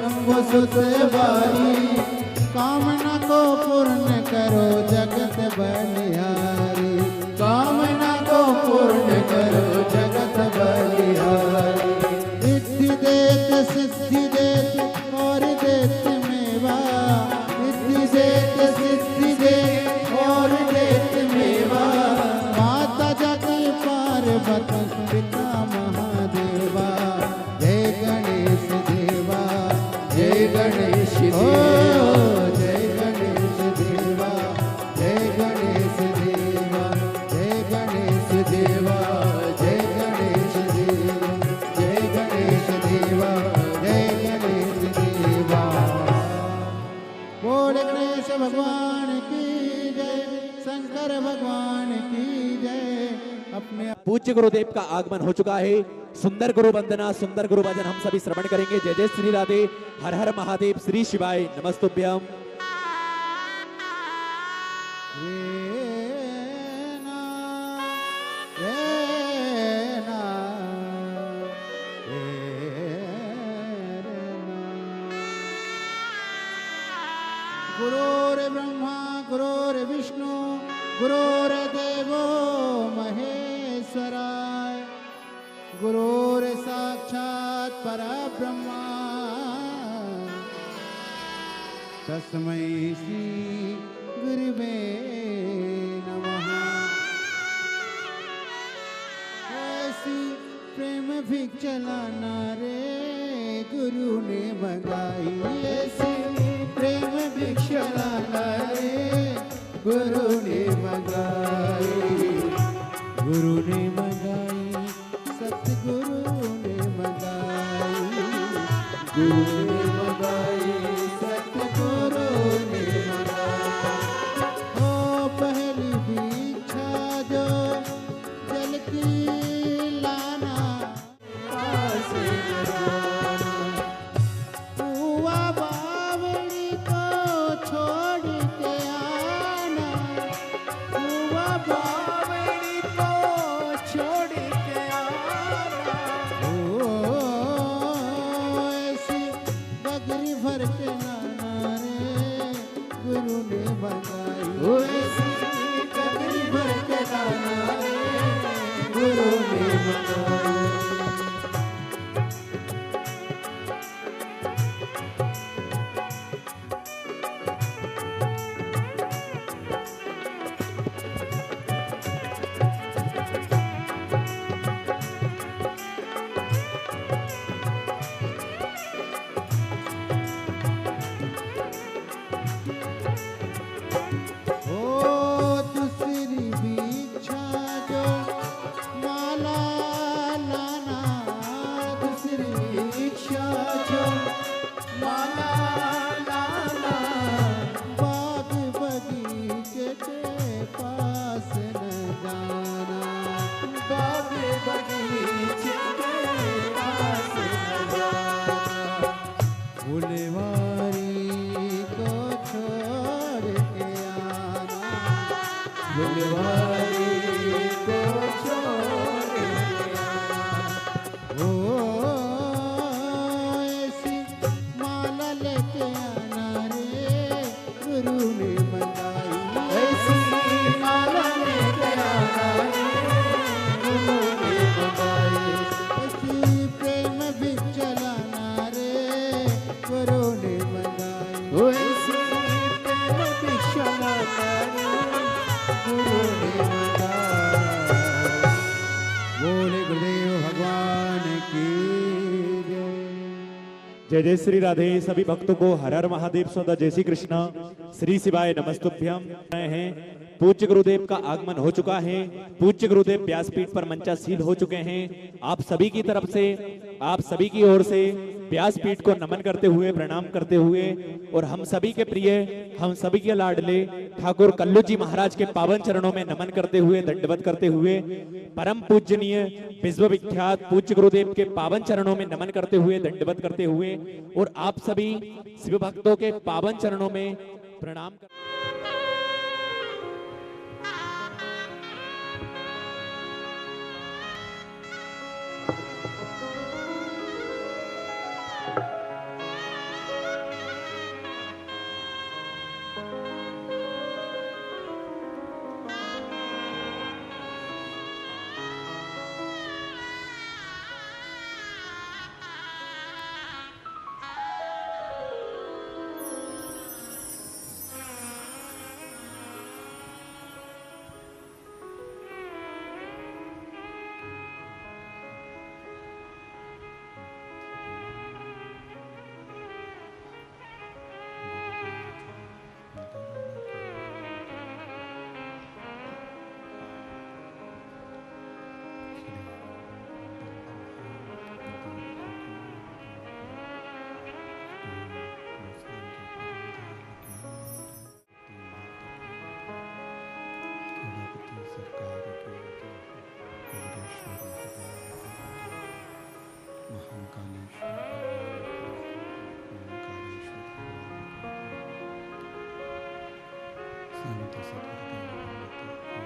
शंभु सुत बारी, कामना को पूर्ण करो जगत बलिहारी, कामना को पूर्ण करो जगत बलिहारी। रिद्धि देत सिद्धि देत और देत मेवा, रिद्धि देत सिद्धि देत और देत मेवा। माता जगत पार्वती पिता महादेवा, जय गणेश देवा, जय गणेश देवा, जय गणेश देवा, जय गणेश देवा, जय गणेश देवा, जय गणेश देवा, जय गणेश देवा, जय गणेश देवा। बोल गणेश भगवान की जय, शंकर भगवान की जय। अपने पूज्य गुरुदेव का आगमन हो चुका है। सुंदर गुरु वंदना, सुंदर गुरु भजन हम सभी श्रवण करेंगे। जय जय श्री राधे, हर हर महादेव, श्री शिवाय नमस्तुभ्यम। गुरुर्ब्रह्मा गुरुर्विष्णु गुरुर्देवो महेश्वराय, गुरुर् साक्षात् परब्रह्मा, तस्मै श्री गुरुवे नमः। ऐसी प्रेम भिक चलाना रे गुरु ने मंगाई, ऐसी प्रेम भिक चलाना रे गुरु ने मंगाई, गुरु ने मंगाई, सतगुरु ने मंगाई, गुरु ने मंगाई, सतगुरु ने मंगाई। ओ पहली भिक्षा जो जल की लाना, पास जाना, बुआ बावड़ी को छोड़ के आना, बुआ बावड़ी को छोड़ के आना। ओ ऐसी गगरी भर के लाना रे गुरु ने मंगाई, ओ ऐसी गगरी भर के लाना रे गुरु ने मंगाई। जय जय श्री राधे। सभी भक्तों को हर हर महादेव सदा जय श्री कृष्णा, श्री शिवाय नमस्तुभ्यम। हैं पूज्य गुरुदेव का आगमन हो चुका है। पूज्य गुरुदेव व्यासपीठ पर मंचासीन हो चुके हैं। आप सभी की तरफ से, आप सभी की ओर से व्यासपीठ को नमन करते हुए, प्रणाम करते हुए, और हम सभी के प्रिय, हम सभी के लाडले ठाकुर कल्लू जी महाराज के पावन चरणों में नमन करते हुए, दंडवत करते हुए, परम पूजनीय विश्वविख्यात पूज्य गुरुदेव के पावन चरणों में नमन करते हुए, दंडवत करते हुए, और आप सभी शिव भक्तों के पावन चरणों में प्रणाम विश्वनाथ भगवान की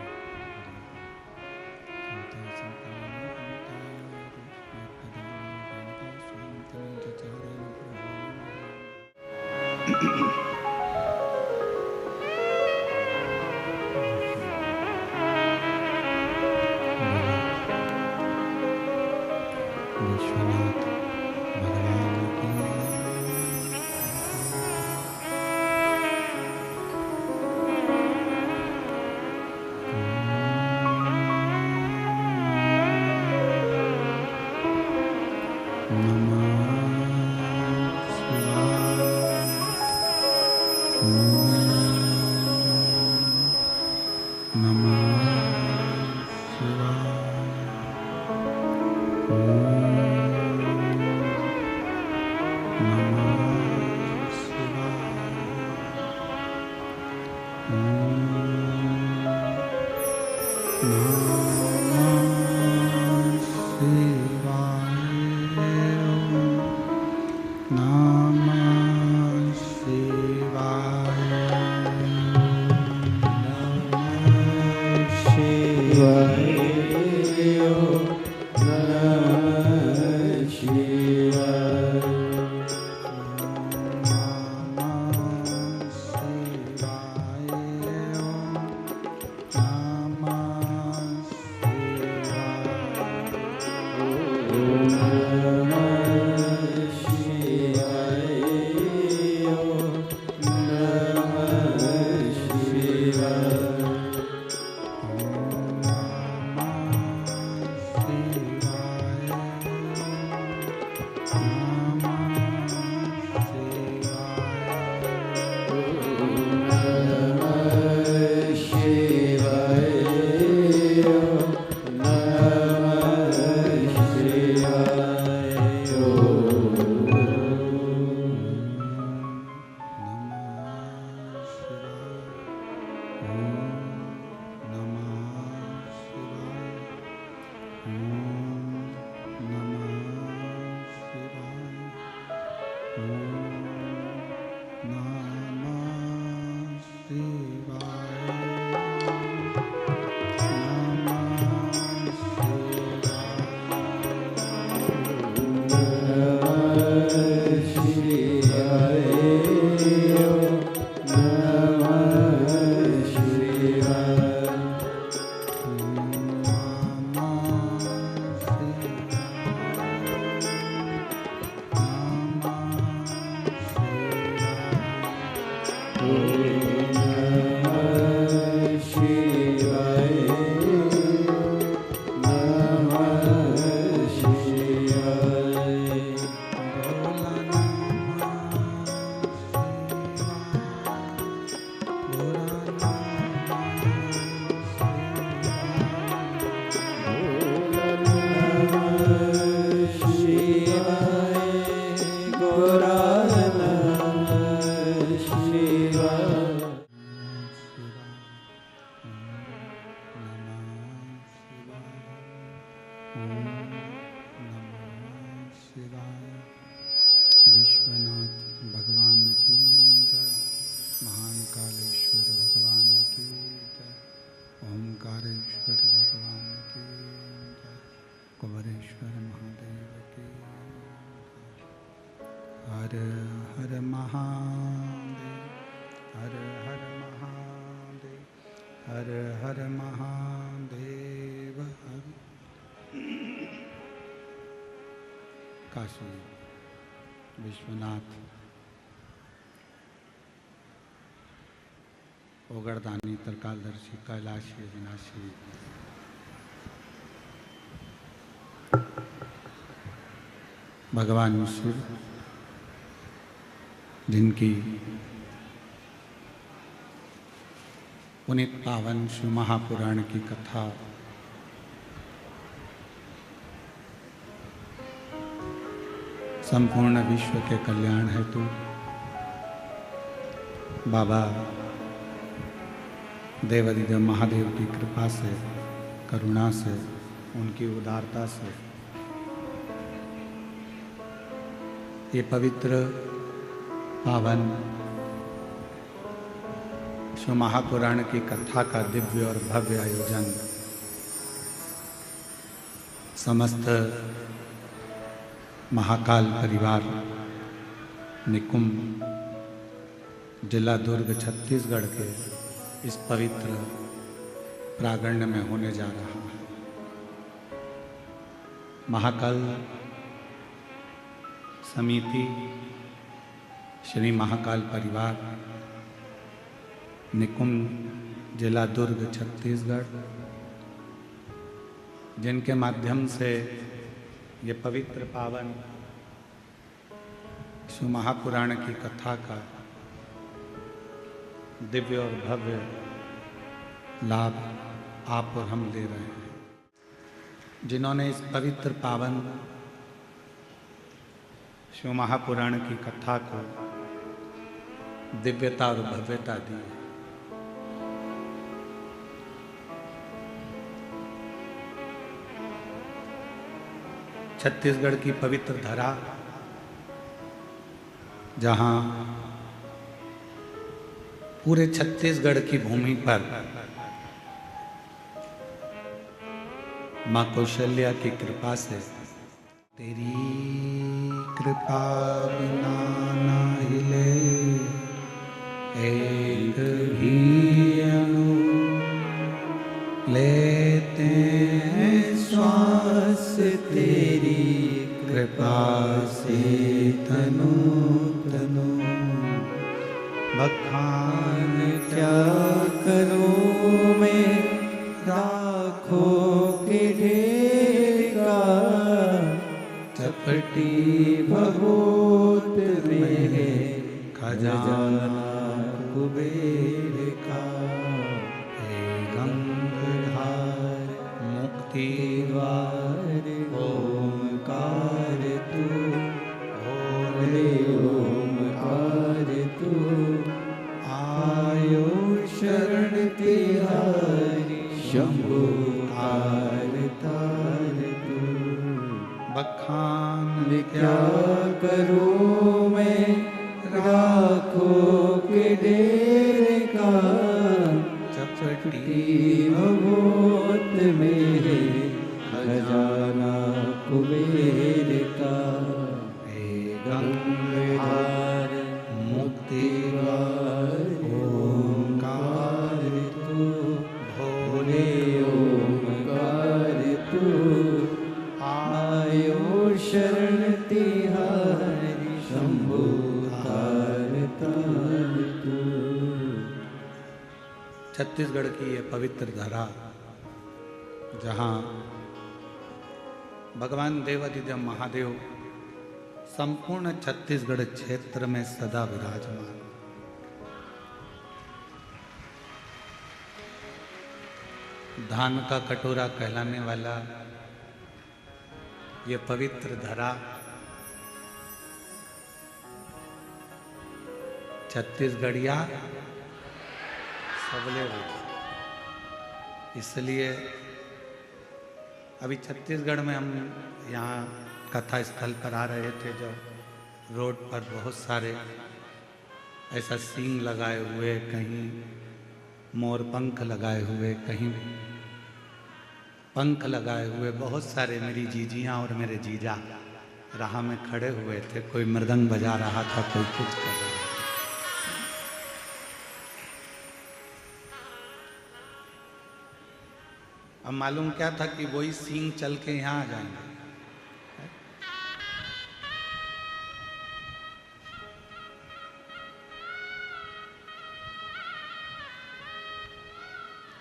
विश्वनाथ भगवान की जय, महान कालेश्वर भगवान की जय, ओंकारेश्वर भगवान की जय, कुबरेश्वर महादेव की जय। हर हर महादेव, हर हर महादेव, हर हर महादेव, हर काशी विश्वनाथ ओगरदानी तरकालदर्शी कैलाशी विनाशी भगवान शिव, जिनकी पुनीत पावन शिव महापुराण की कथा संपूर्ण विश्व के कल्याण हेतु बाबा देवाधिदेव महादेव की कृपा से, करुणा से, उनकी उदारता से ये पवित्र पावन शिव महापुराण की कथा का दिव्य और भव्य आयोजन समस्त महाकाल परिवार निकुंभ जिला दुर्ग छत्तीसगढ़ के इस पवित्र प्रांगण में होने जा रहा है। महाकाल समिति श्री महाकाल परिवार निकुंभ जिला दुर्ग छत्तीसगढ़, जिनके माध्यम से ये पवित्र पावन शिव महापुराण की कथा का दिव्य और भव्य लाभ आप और हम ले रहे हैं। जिन्होंने इस पवित्र पावन शिव महापुराण की कथा को दिव्यता और भव्यता दी है। छत्तीसगढ़ की पवित्र धरा, जहां पूरे छत्तीसगढ़ की भूमि पर मां कौशल्या की कृपा से, तेरी कृपा बिना ना हिले एक भी अणु, लेते हैं श्वास तेरी कृपा से तनु तनु। बखान क्या करूं मैं राखों के ढेर का, चपटी बहुत में खजाना कुबेर का। हे गंगाधार मुक्ति द्वार ओमकार तू, भोले ओमकार तू, आयो शरण तिहारी शंभु तार तार तू। बखान क्या करूं मैं राखों के ढेर का, चपटी भगवत मेरे खजाना कुबेर का। हे गंगाधार मुक्ति द्वार ओंकार तू, भोले ओंकार तू, आयो शरण तिहारी शंभु तार तार तू। छत्तीसगढ़ की ये पवित्र धरा, जहाँ भगवान देवादिदेव महादेव संपूर्ण छत्तीसगढ़ क्षेत्र में सदा विराजमान। धान का कटोरा कहलाने वाला ये पवित्र धरा छत्तीसगढ़िया सबले होती। इसलिए अभी छत्तीसगढ़ में हम यहाँ कथा स्थल पर आ रहे थे, जो रोड पर बहुत सारे ऐसा सींग लगाए हुए, कहीं मोर पंख लगाए हुए, कहीं पंख लगाए हुए, बहुत सारे मेरी जीजियाँ और मेरे जीजा राह में खड़े हुए थे। कोई मृदंग बजा रहा था, कोई कुछ कर रहा था। अब मालूम क्या था कि वही सींग चल के यहाँ आ जाएंगे।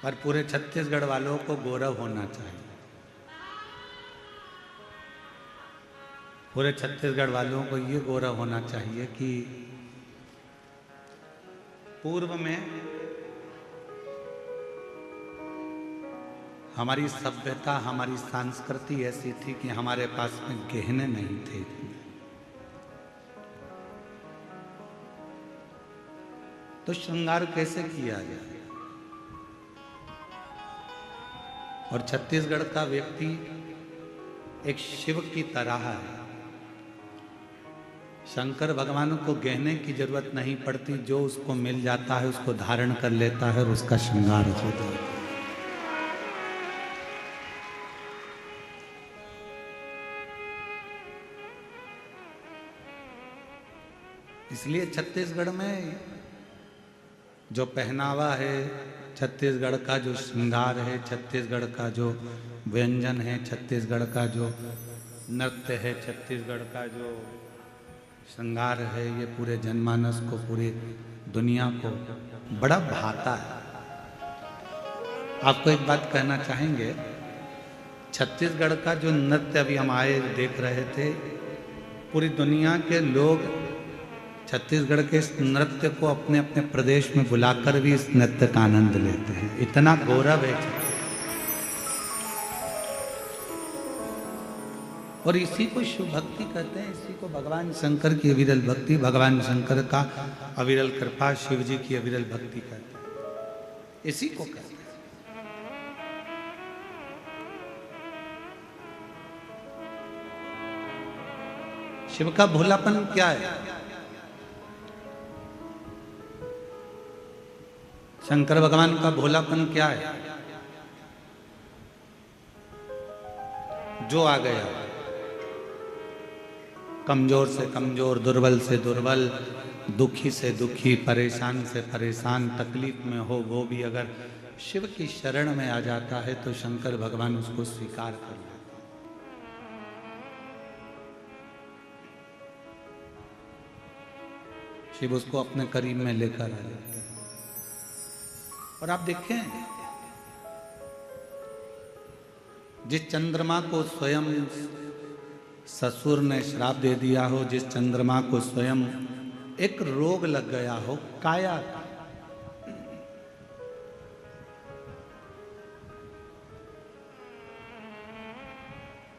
पर पूरे छत्तीसगढ़ वालों को गौरव होना चाहिए। पूरे छत्तीसगढ़ वालों को ये गौरव होना चाहिए कि पूर्व में हमारी सभ्यता, हमारी संस्कृति ऐसी थी कि हमारे पास में गहने नहीं थे। तो श्रृंगार कैसे किया जाए? और छत्तीसगढ़ का व्यक्ति एक शिव की तरह है। शंकर भगवान को गहने की जरूरत नहीं पड़ती, जो उसको मिल जाता है उसको धारण कर लेता है और उसका श्रृंगार हो जाता है। इसलिए छत्तीसगढ़ में जो पहनावा है, छत्तीसगढ़ का जो श्रृंगार है, छत्तीसगढ़ का जो व्यंजन है, छत्तीसगढ़ का जो नृत्य है, छत्तीसगढ़ का जो श्रृंगार है, ये पूरे जनमानस को, पूरी दुनिया को बड़ा भाता है। आपको एक बात कहना चाहेंगे, छत्तीसगढ़ का जो नृत्य अभी हम आए देख रहे थे, पूरी दुनिया के लोग छत्तीसगढ़ के इस नृत्य को अपने अपने प्रदेश में बुलाकर भी इस नृत्य का आनंद लेते हैं। इतना गौरव है। और इसी को शिव भक्ति कहते हैं, इसी को भगवान शंकर की अविरल भक्ति, भगवान शंकर का अविरल कृपा, शिव जी की अविरल भक्ति कहते हैं, इसी को कहते हैं। शिव का भोलापन क्या है? शंकर भगवान का भोलापन क्या है? जो आ गया, कमजोर से कमजोर, दुर्बल से दुर्बल, दुखी से दुखी, परेशान से परेशान, तकलीफ में हो, वो भी अगर शिव की शरण में आ जाता है तो शंकर भगवान उसको स्वीकार कर लेते हैं। शिव उसको अपने करीब में लेकर आ जाते हैं। और आप देखें, जिस चंद्रमा को स्वयं ससुर ने श्राप दे दिया हो, जिस चंद्रमा को स्वयं एक रोग लग गया हो काया का,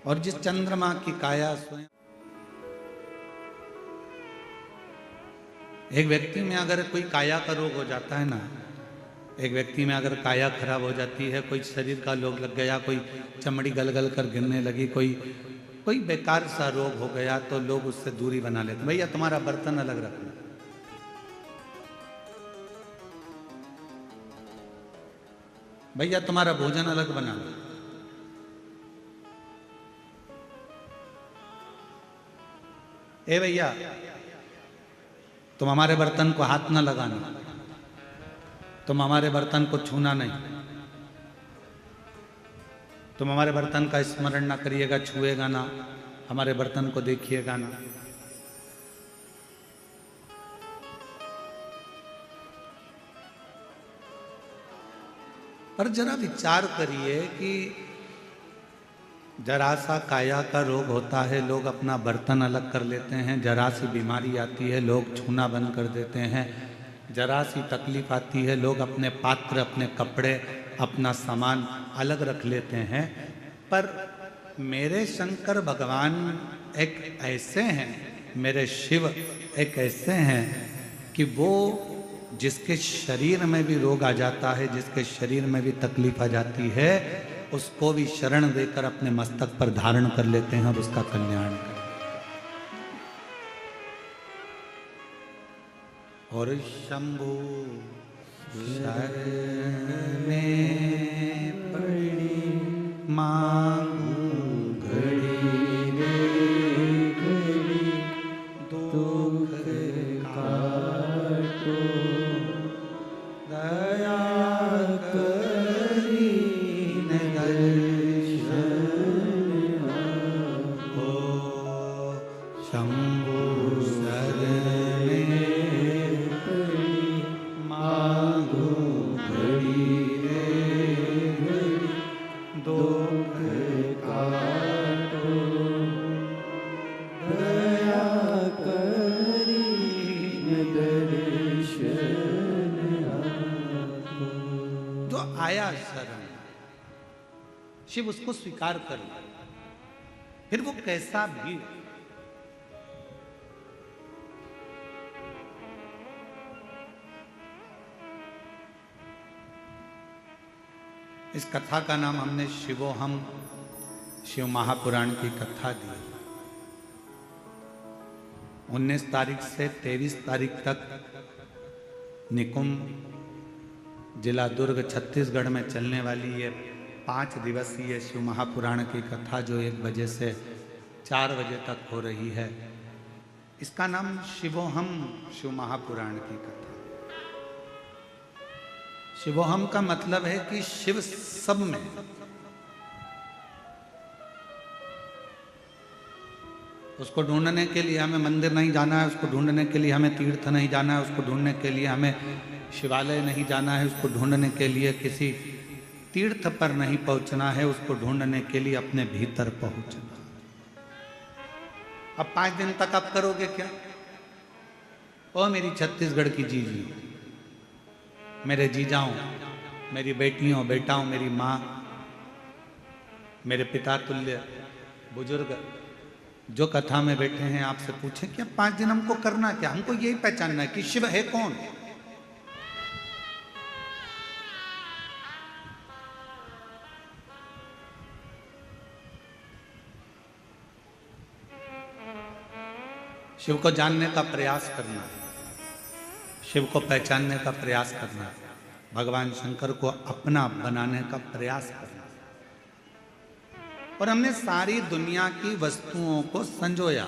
और जिस चंद्रमा की काया स्वयं, एक व्यक्ति में अगर कोई काया का रोग हो जाता है ना, एक व्यक्ति में अगर काया खराब हो जाती है, कोई शरीर का रोग लग गया, कोई चमड़ी गल कर गिरने लगी, कोई बेकार सा रोग हो गया, तो लोग उससे दूरी बना लेते। भैया तुम्हारा बर्तन अलग रखना, भैया तुम्हारा भोजन अलग बनाना, ए भैया तुम हमारे बर्तन को हाथ ना लगाना, तुम हमारे बर्तन को छूना नहीं, तुम हमारे बर्तन का स्मरण ना करिएगा, छुएगा ना, हमारे बर्तन को देखिएगा ना। पर जरा विचार करिए कि जरा सा काया का रोग होता है, लोग अपना बर्तन अलग कर लेते हैं, जरा सी बीमारी आती है, लोग छूना बंद कर देते हैं, जरा सी तकलीफ आती है, लोग अपने पात्र, अपने कपड़े, अपना सामान अलग रख लेते हैं। पर मेरे शंकर भगवान एक ऐसे हैं, मेरे शिव एक ऐसे हैं कि वो जिसके शरीर में भी रोग आ जाता है, जिसके शरीर में भी तकलीफ आ जाती है, उसको भी शरण देकर अपने मस्तक पर धारण कर लेते हैं और उसका कल्याण करते हैं। और शंभु शरण में पड़ी मांगू घड़ी रे घड़ी, दुख काटो दया करी दर्शन हो। शंभु शरण में पड़ी मांगू घड़ी रे घड़ी, दुख काटो दया करी दर्शन हो। जो आया शरण, शिव उसको स्वीकार कर ले, फिर वो कैसा भी। इस कथा का नाम हमने शिवोहम, शिव महापुराण की कथा दी। 19 तारीख से 23 तारीख तक निकुंभ जिला दुर्ग छत्तीसगढ़ में चलने वाली ये 5 दिवसीय शिव महापुराण की कथा जो 1 बजे से 4 बजे तक हो रही है, इसका नाम शिवोहम शिव महापुराण की कथा। शिवोहम का मतलब है कि शिव सब में। उसको ढूंढने के लिए हमें मंदिर नहीं जाना है, उसको ढूंढने के लिए हमें तीर्थ नहीं जाना है, उसको ढूंढने के लिए हमें शिवालय नहीं जाना है, उसको ढूंढने के लिए किसी तीर्थ पर नहीं पहुंचना है, उसको ढूंढने के लिए अपने भीतर पहुंचना। अब 5 दिन तक आप करोगे क्या? ओ मेरी छत्तीसगढ़ की जीजी, मेरे जीजाओं, मेरी बेटियों बेटाओं, मेरी माँ, मेरे पिता तुल्य बुजुर्ग जो कथा में बैठे हैं, आपसे पूछें कि अब 5 दिन हमको करना क्या? हमको यही पहचानना है कि शिव है कौन। शिव को जानने का प्रयास करना, शिव को पहचानने का प्रयास करना, भगवान शंकर को अपना बनाने का प्रयास करना। और हमने सारी दुनिया की वस्तुओं को संजोया।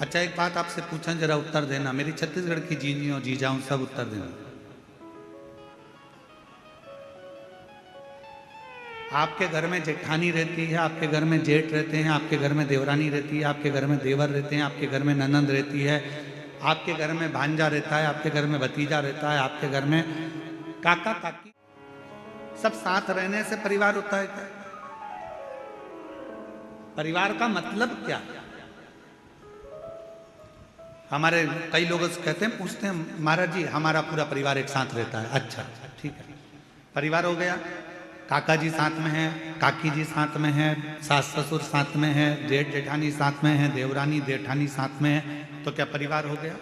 अच्छा, एक बात आपसे पूछा, जरा उत्तर देना। मेरी छत्तीसगढ़ की जीजियों जीजाओं सब उत्तर देना। आपके घर में जेठानी रहती है, आपके घर में जेठ रहते हैं, आपके घर में देवरानी रहती है, आपके घर में देवर रहते हैं, आपके घर में ननंद रहती है, आपके घर में भांजा रहता है, आपके घर में भतीजा रहता है, आपके घर में काका काकी, सब साथ रहने से परिवार होता है क्या? परिवार का मतलब क्या? हमारे कई लोग कहते हैं, पूछते हैं, महाराज जी हमारा पूरा परिवार एक साथ रहता है। अच्छा ठीक है, परिवार हो गया। काका जी साथ में है, काकी जी साथ में है, सास ससुर साथ में है, जेठ जेठानी साथ में है, देवरानी जेठानी साथ में है, तो क्या परिवार हो गया?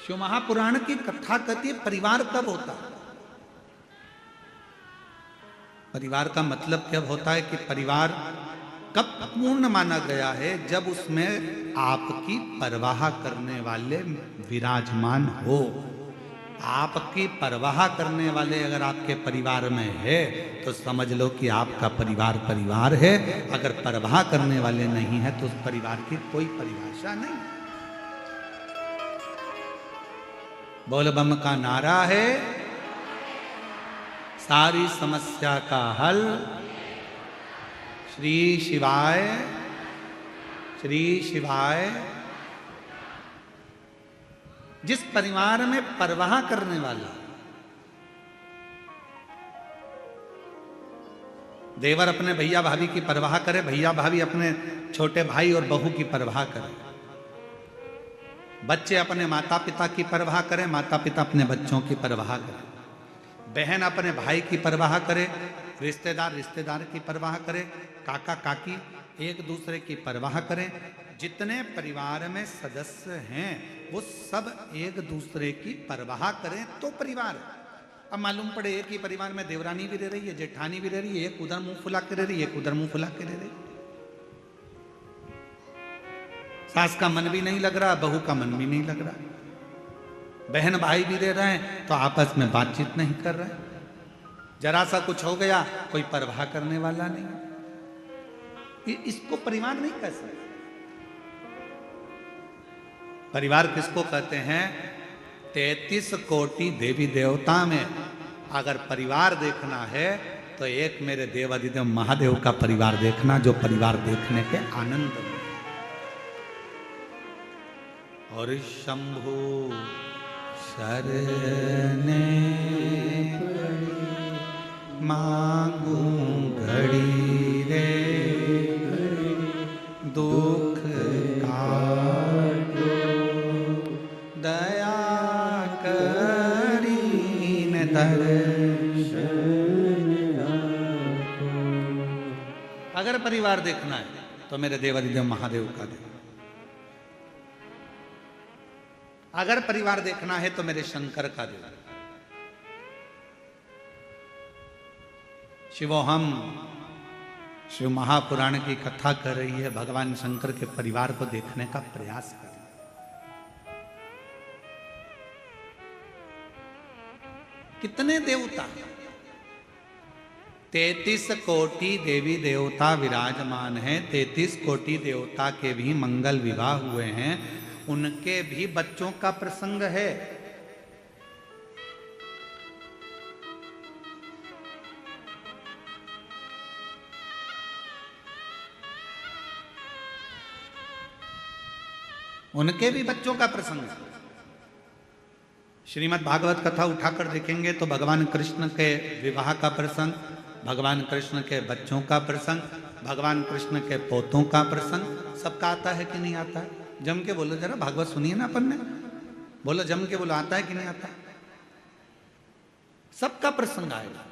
शिव महापुराण की कथा कहती है परिवार कब होता है? परिवार का मतलब कब होता है कि परिवार कब पूर्ण माना गया है? जब उसमें आपकी परवाह करने वाले विराजमान हो। आपकी परवाह करने वाले अगर आपके परिवार में है तो समझ लो कि आपका परिवार परिवार है। अगर परवाह करने वाले नहीं है तो उस परिवार की कोई परिभाषा नहीं। बोल बम का नारा है, सारी समस्या का हल श्री शिवाय, श्री शिवाय। जिस परिवार में परवाह करने वाला, देवर अपने भैया भाभी की परवाह करे, भैया भाभी अपने छोटे भाई और बहू की परवाह करे, बच्चे अपने माता पिता की परवाह करें, माता पिता अपने बच्चों की परवाह करें, बहन अपने भाई की परवाह करे, रिश्तेदार रिश्तेदार की परवाह करे, काका काकी एक दूसरे की परवाह करें। जितने परिवार में सदस्य हैं वो सब एक दूसरे की परवाह करें तो परिवार है। अब मालूम पड़े एक ही परिवार में देवरानी भी रह रही है, जेठानी भी रह रही है, एक उधर मुंह फुला के रह रही है, एक उधर मुंह फुला के रह रही है, सास का मन भी नहीं लग रहा, बहू का मन भी नहीं लग रहा, बहन भाई भी रह रहे हैं तो आपस में बातचीत नहीं कर रहे, जरा सा कुछ हो गया कोई परवाह करने वाला नहीं। इसको परिवार नहीं कह सकते। परिवार किसको कहते हैं? 33 कोटि देवी देवता में अगर परिवार देखना है तो एक मेरे देवादिदेव महादेव का परिवार देखना, जो परिवार देखने के आनंद में। और शंभु शरणे मांगू घड़ी रे दुख काटो दया करीन दर्शन। अगर परिवार देखना है तो मेरे देवादिदेव महादेव का देखो। अगर परिवार देखना है तो मेरे शंकर का देखो। शिवोहम शिव महापुराण की कथा कर रही है, भगवान शंकर के परिवार को देखने का प्रयास कर। कितने देवता, 33 कोटि देवी देवता विराजमान हैं। 33 कोटि देवता के भी मंगल विवाह हुए हैं, उनके भी बच्चों का प्रसंग है। उनके भी बच्चों का प्रसंग है। श्रीमद् भागवत कथा उठाकर देखेंगे तो भगवान कृष्ण के विवाह का प्रसंग, भगवान कृष्ण के बच्चों का प्रसंग, भगवान कृष्ण के पोतों का प्रसंग सबका आता है कि नहीं आता है? जम के बोलो जरा, भागवत सुनिए ना अपन ने, बोलो जम के बोलो, आता है कि नहीं आता? सबका प्रसंग आएगा।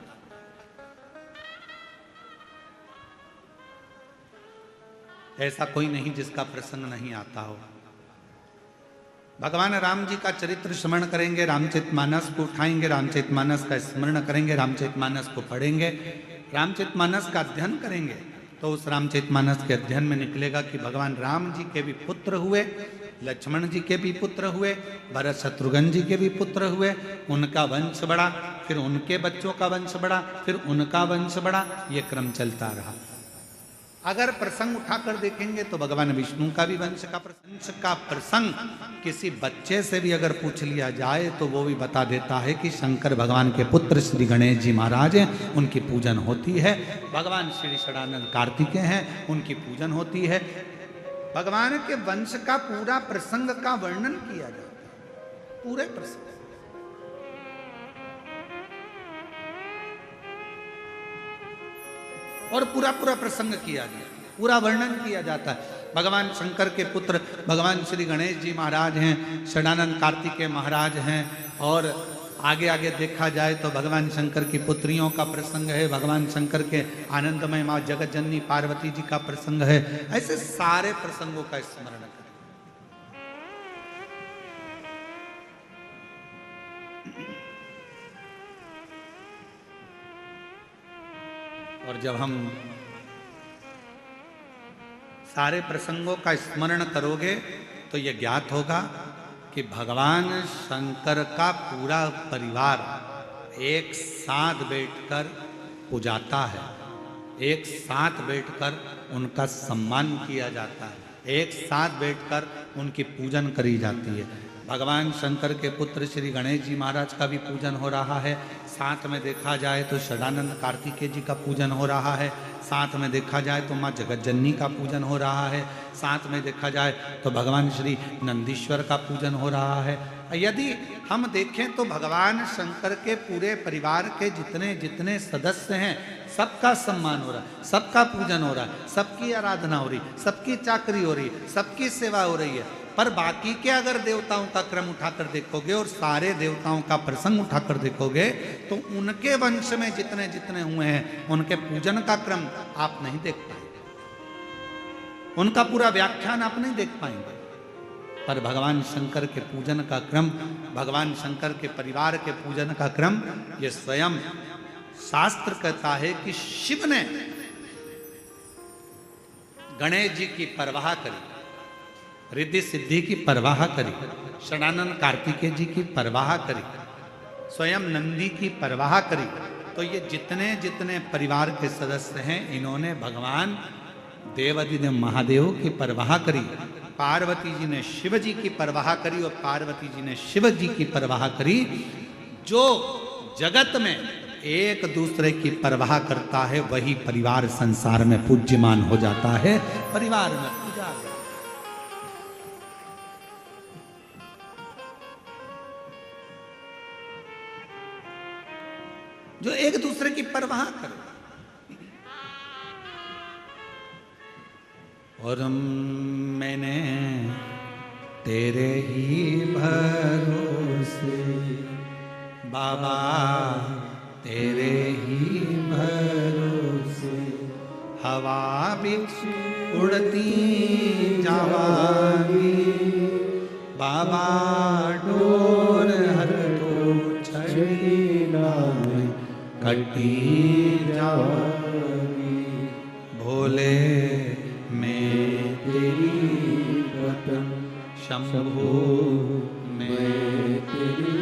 ऐसा कोई नहीं जिसका प्रसंग नहीं आता हो। भगवान राम जी का चरित्र स्मरण करेंगे, रामचरितमानस को उठाएंगे, रामचरितमानस का स्मरण करेंगे, रामचरितमानस को पढ़ेंगे, रामचरितमानस का अध्ययन करेंगे, तो उस रामचरितमानस के अध्ययन में निकलेगा कि भगवान राम जी के भी पुत्र हुए, लक्ष्मण जी के भी पुत्र हुए, भरत शत्रुघ्न जी के भी पुत्र हुए, उनका वंश बढ़ा, फिर उनके बच्चों का वंश बढ़ा, फिर उनका वंश बढ़ा, ये क्रम चलता रहा। अगर प्रसंग उठाकर देखेंगे तो भगवान विष्णु का भी वंश का प्रसंग किसी बच्चे से भी अगर पूछ लिया जाए तो वो भी बता देता है कि शंकर भगवान के पुत्र श्री गणेश जी महाराज हैं, उनकी पूजन होती है। भगवान श्री षडानंद कार्तिकेय हैं, उनकी पूजन होती है। भगवान के वंश का पूरा प्रसंग का वर्णन किया जाता है, पूरे प्रसंग। और पूरा प्रसंग किया गया, पूरा वर्णन किया जाता है। भगवान शंकर के पुत्र भगवान श्री गणेश जी महाराज हैं, षडानंद कार्तिकेय महाराज हैं, और आगे आगे देखा जाए तो भगवान शंकर की पुत्रियों का प्रसंग है, भगवान शंकर के आनंदमय माँ जगत जननी पार्वती जी का प्रसंग है। ऐसे सारे प्रसंगों का स्मरण करें। और जब हम सारे प्रसंगों का स्मरण करोगे तो यह ज्ञात होगा कि भगवान शंकर का पूरा परिवार एक साथ बैठकर पूजाता है, एक साथ बैठकर उनका सम्मान किया जाता है, एक साथ बैठकर उनकी पूजन करी जाती है। भगवान शंकर के पुत्र श्री गणेश जी महाराज का भी पूजन हो रहा है, साथ में देखा जाए तो षडानंद कार्तिकेय जी का पूजन हो रहा है, साथ में देखा जाए तो माँ जगत जननी का पूजन हो रहा है, साथ में देखा जाए तो भगवान श्री नंदीश्वर का पूजन हो रहा है। यदि हम देखें तो भगवान शंकर के पूरे परिवार के जितने जितने सदस्य हैं सबका सम्मान हो रहा है, सबका पूजन हो रहा है, सबकी आराधना हो रही, सबकी चाकरी हो रही, सबकी सेवा हो रही है। पर बाकी के अगर देवताओं का क्रम उठाकर देखोगे और सारे देवताओं का प्रसंग उठाकर देखोगे तो उनके वंश में जितने जितने हुए हैं उनके पूजन का क्रम आप नहीं देख पाएंगे, उनका पूरा व्याख्यान आप नहीं देख पाएंगे। पर भगवान शंकर के पूजन का क्रम, भगवान शंकर के परिवार के पूजन का क्रम, ये स्वयं शास्त्र कहता है कि शिव ने गणेश जी की परवाह करी, रिद्धि सिद्धि की परवाह करी, षडानंद कार्तिकेय जी की परवाह करी, स्वयं नंदी की परवाह करी। तो ये जितने जितने परिवार के सदस्य हैं इन्होंने भगवान देवाधिदेव महादेव की परवाह करी, पार्वती जी ने शिव जी की परवाह करी और पार्वती जी ने शिव जी की परवाह करी। जो जगत में एक दूसरे की परवाह करता है वही परिवार संसार में पूज्यमान हो जाता है, परिवार में पूजा। जो एक दूसरे की परवाह करे। और मैंने तेरे ही भरोसे बाबा, तेरे ही भरोसे हवा बिच उड़ती जावांगी, बाबा डोर हर तो छड़ी नाय कटी जावागी भोले मैं तेरी वतन शंभू मैं तेरी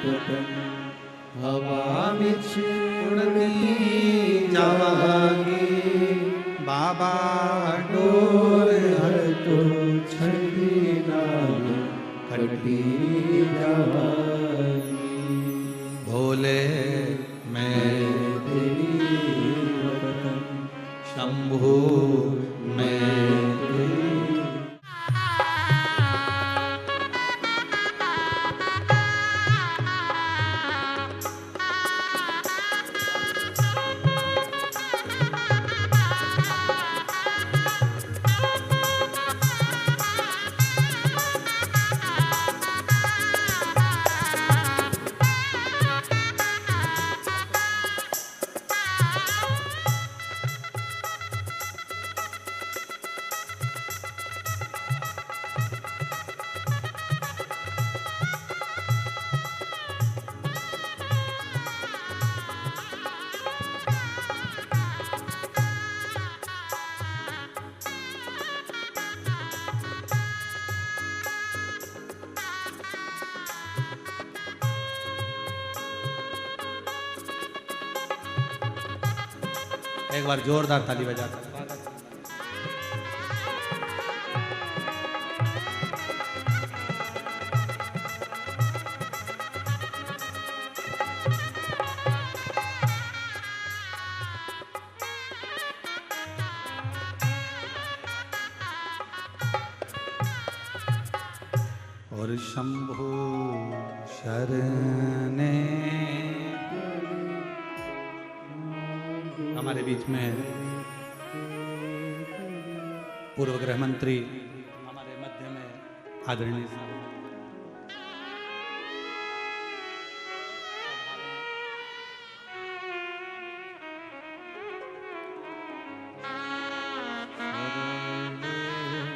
वतन हवा बिछ उड़ती जावागी बाबा डोर हर तो छड़ी नाय कटी जावागी भोले मैं तेरी वतन शंभू मैं तेरी। एक बार जोरदार ताली बजा दो। और शंभु शरणे हमारे बीच में पूर्व गृह मंत्री हमारे मध्य में आदरणीय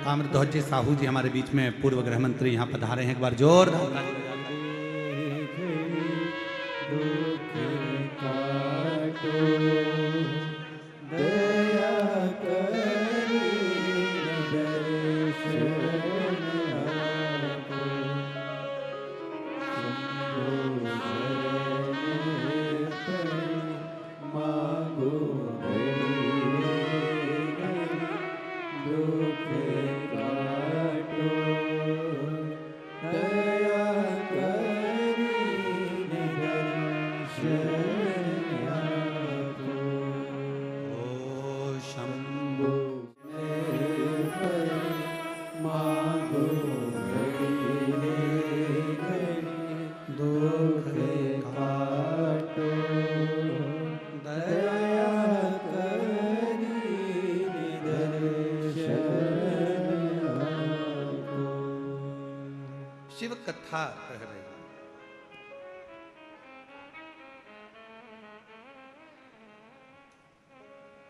ताम्रध्वज साहू जी हमारे बीच में पूर्व गृह मंत्री यहाँ पधारे हैं। एक बार जोरदार शिव कथा कह रहे हैं।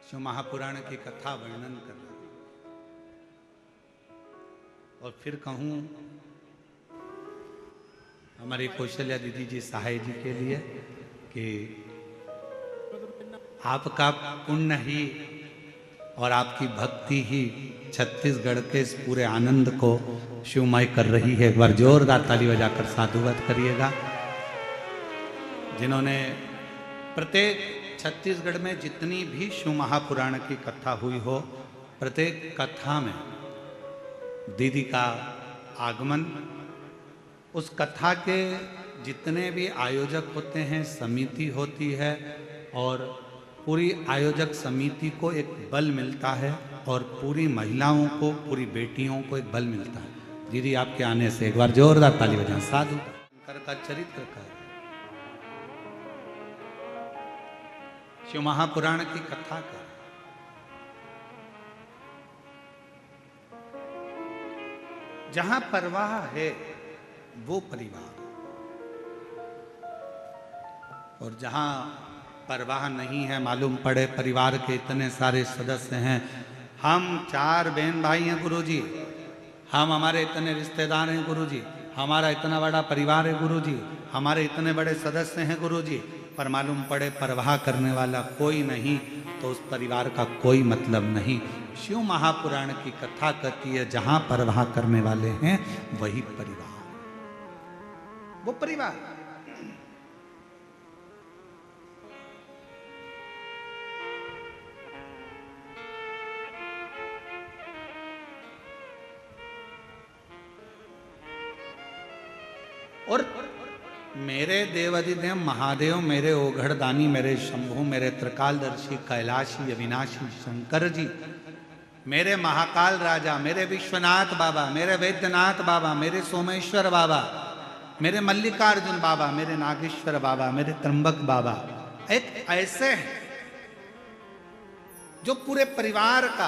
शिव महापुराण की कथा वर्णन कर रहे हैं। और फिर कहूं हमारी कौशल्या दीदी जी सहाय जी के लिए कि आपका पुण्य ही और आपकी भक्ति ही छत्तीसगढ़ के इस पूरे आनंद को शिवमय कर रही है। एक बार जोरदार ताली बजाकर साधुवाद करिएगा। जिन्होंने प्रत्येक छत्तीसगढ़ में जितनी भी शिव महापुराण की कथा हुई हो, प्रत्येक कथा में दीदी का आगमन, उस कथा के जितने भी आयोजक होते हैं, समिति होती है और पूरी आयोजक समिति को एक बल मिलता है और पूरी महिलाओं को, पूरी बेटियों को एक बल मिलता है। दीदी आपके आने से एक बार जोरदार ताली बजाएं। साधु का चरित्र का शिव महापुराण की कथा का जहां परवाह है वो परिवार, और जहां परवाह नहीं है, मालूम पड़े परिवार के इतने सारे सदस्य हैं, हम 4 बहन भाई हैं गुरुजी, हम हमारे इतने रिश्तेदार हैं गुरुजी, हमारा इतना बड़ा परिवार है गुरुजी, हमारे इतने बड़े सदस्य हैं गुरुजी, पर मालूम पड़े परवाह करने वाला कोई नहीं, तो उस परिवार का कोई मतलब नहीं। शिव महापुराण की कथा कहती है जहां परवाह करने वाले हैं वही परिवार, वो परिवार। और मेरे देवाधिदेव महादेव, मेरे ओघड़दानी, मेरे शंभु, मेरे त्रिकालदर्शी कैलाशी अविनाशी शंकर जी, मेरे महाकाल राजा, मेरे विश्वनाथ बाबा, मेरे वैद्यनाथ बाबा, मेरे सोमेश्वर बाबा, मेरे मल्लिकार्जुन बाबा, मेरे नागेश्वर बाबा, मेरे त्र्यंबक बाबा, एक ऐसे हैं जो पूरे परिवार का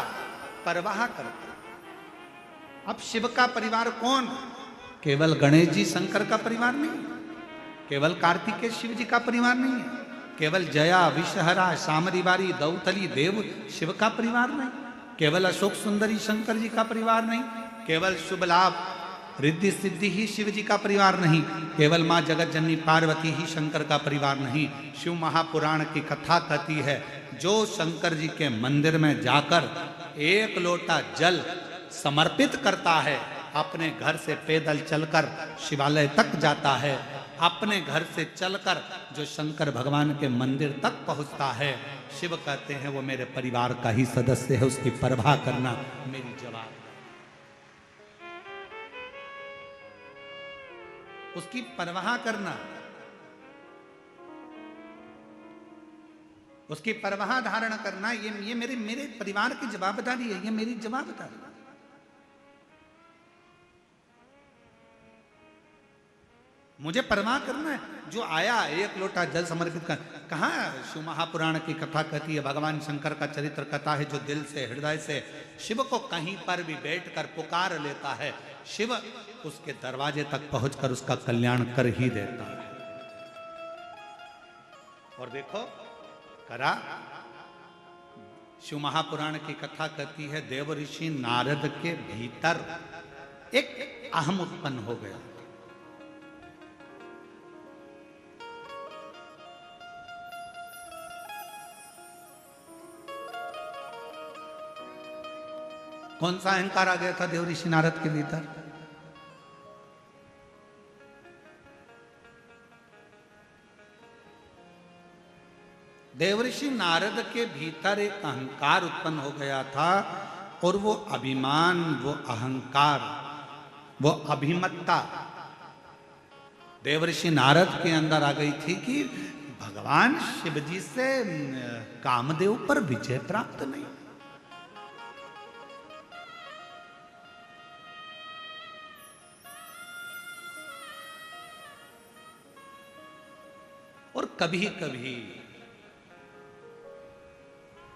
परवाह करते हैं। अब शिव का परिवार कौन? केवल गणेश जी शंकर का परिवार नहीं, केवल कार्तिकेय शिव जी का परिवार नहीं है, केवल जया विषहरा सामरीवारी दौतली देव शिव का परिवार नहीं, केवल अशोक सुंदरी शंकर जी का परिवार नहीं, केवल शुभ लाभ रिद्धि सिद्धि ही शिव जी का परिवार नहीं, केवल माँ जगत जननी पार्वती ही शंकर का परिवार नहीं। शिव महापुराण की कथा कहती है जो शंकर जी के मंदिर में जाकर एक लोटा जल समर्पित करता है, अपने घर से पैदल चलकर शिवालय तक जाता है, अपने घर से चलकर जो शंकर भगवान के मंदिर तक पहुंचता है, शिव कहते हैं वो मेरे परिवार का ही सदस्य है, उसकी परवाह करना मेरी जवाब, उसकी परवाह करना, उसकी परवाह धारण करना, ये मेरे परिवार की जवाबदारी है, ये मेरी जवाबदारी है। मुझे परवाह करना है। जो आया एक लोटा जल समर्पित कर, कहाँ शिव महापुराण की कथा कहती है, भगवान शंकर का चरित्र कथा है, जो दिल से हृदय से शिव को कहीं पर भी बैठकर पुकार लेता है, शिव उसके दरवाजे तक पहुंचकर उसका कल्याण कर ही देता है। और देखो करा, शिव महापुराण की कथा कहती है देव ऋषि नारद के भीतर एक अहम उत्पन्न हो गया। कौन सा अहंकार आ गया था देव ऋषि नारद के भीतर? देव ऋषि नारद के भीतर एक अहंकार उत्पन्न हो गया था, और वो अभिमान, वो अहंकार, वो अभिमत्ता देव ऋषि नारद के अंदर आ गई थी कि भगवान शिव जी से कामदेव पर विजय प्राप्त नहीं। और कभी कभी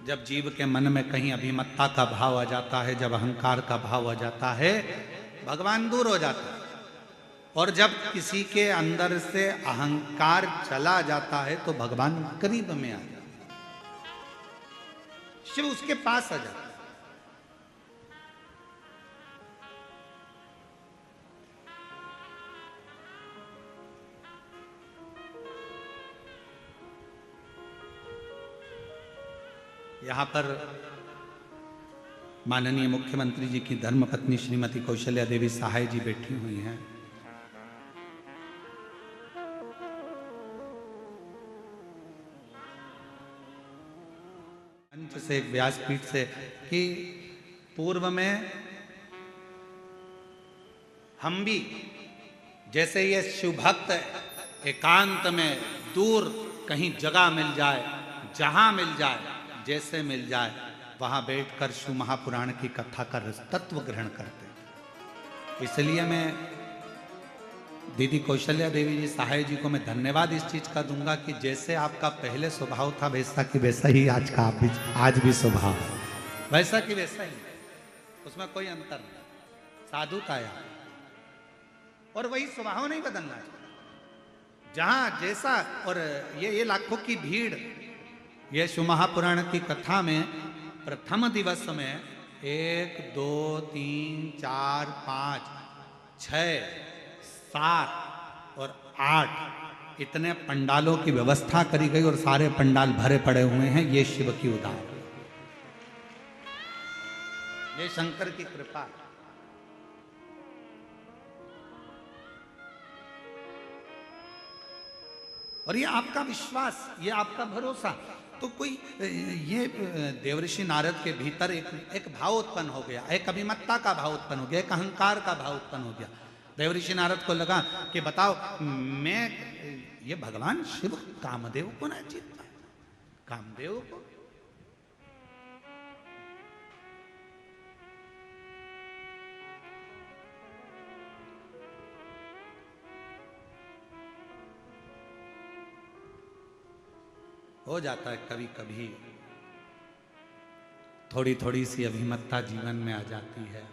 जब जीव के मन में कहीं अभिमत्ता का भाव आ जाता है, जब अहंकार का भाव आ जाता है, भगवान दूर हो जाता है। और जब किसी के अंदर से अहंकार चला जाता है तो भगवान करीब में आ जाता है, शिव उसके पास आ जाता है। यहाँ पर माननीय मुख्यमंत्री जी की धर्मपत्नी श्रीमती कौशल्या देवी सहाय जी बैठी हुई हैं। मंच से, एक व्यासपीठ से, कि पूर्व में हम भी जैसे ये शिव भक्त एकांत में दूर कहीं जगह मिल जाए, जहां मिल जाए, जैसे मिल जाए, वहां बैठकर शिव महापुराण की कथा का तत्व ग्रहण करते। इसलिए मैं दीदी कौशल्या देवी जी सहाय जी को मैं धन्यवाद इस चीज का दूंगा कि जैसे आपका पहले स्वभाव था वैसा कि वैसा ही आज का आज भी स्वभाव है, वैसा कि वैसा ही, उसमें कोई अंतर नहीं, साधुता है और वही स्वभाव नहीं बदलना चाहिए। जहां जैसा, और ये लाखों की भीड़, ये शिव महापुराण की कथा में प्रथम दिवस में 1 2 3 4 5 6 7 और 8 इतने पंडालों की व्यवस्था करी गई और सारे पंडाल भरे पड़े हुए हैं। ये शिव की उदाहरण, ये शंकर की कृपा। और ये आपका विश्वास, ये आपका भरोसा। तो कोई ये देवऋषि नारद के भीतर एक भाव उत्पन्न हो गया, एक अभिमत्ता का भाव उत्पन्न हो गया, एक अहंकार का भाव उत्पन्न हो गया। देवऋषि नारद को लगा कि बताओ, मैं ये भगवान शिव कामदेव को ना जीत पाए, कामदेव को। हो जाता है कभी कभी, थोड़ी थोड़ी सी अभिमत्ता जीवन में आ जाती है।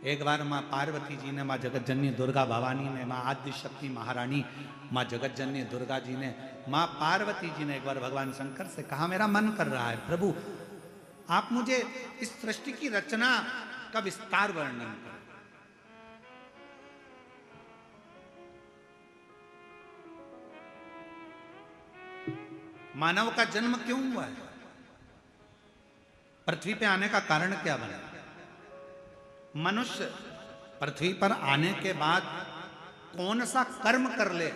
एक बार माँ पार्वती जी ने, माँ जगतजननी दुर्गा भवानी ने, माँ आद्य शक्ति महारानी माँ जगतजननी दुर्गा जी ने, माँ पार्वती जी ने एक बार भगवान शंकर से कहा, मेरा मन कर रहा है प्रभु, आप मुझे इस सृष्टि की रचना का विस्तार वर्णन करें। मानव का जन्म क्यों हुआ है? पृथ्वी पे आने का कारण क्या बना? मनुष्य पृथ्वी पर आने के बाद कौन सा कर्म कर ले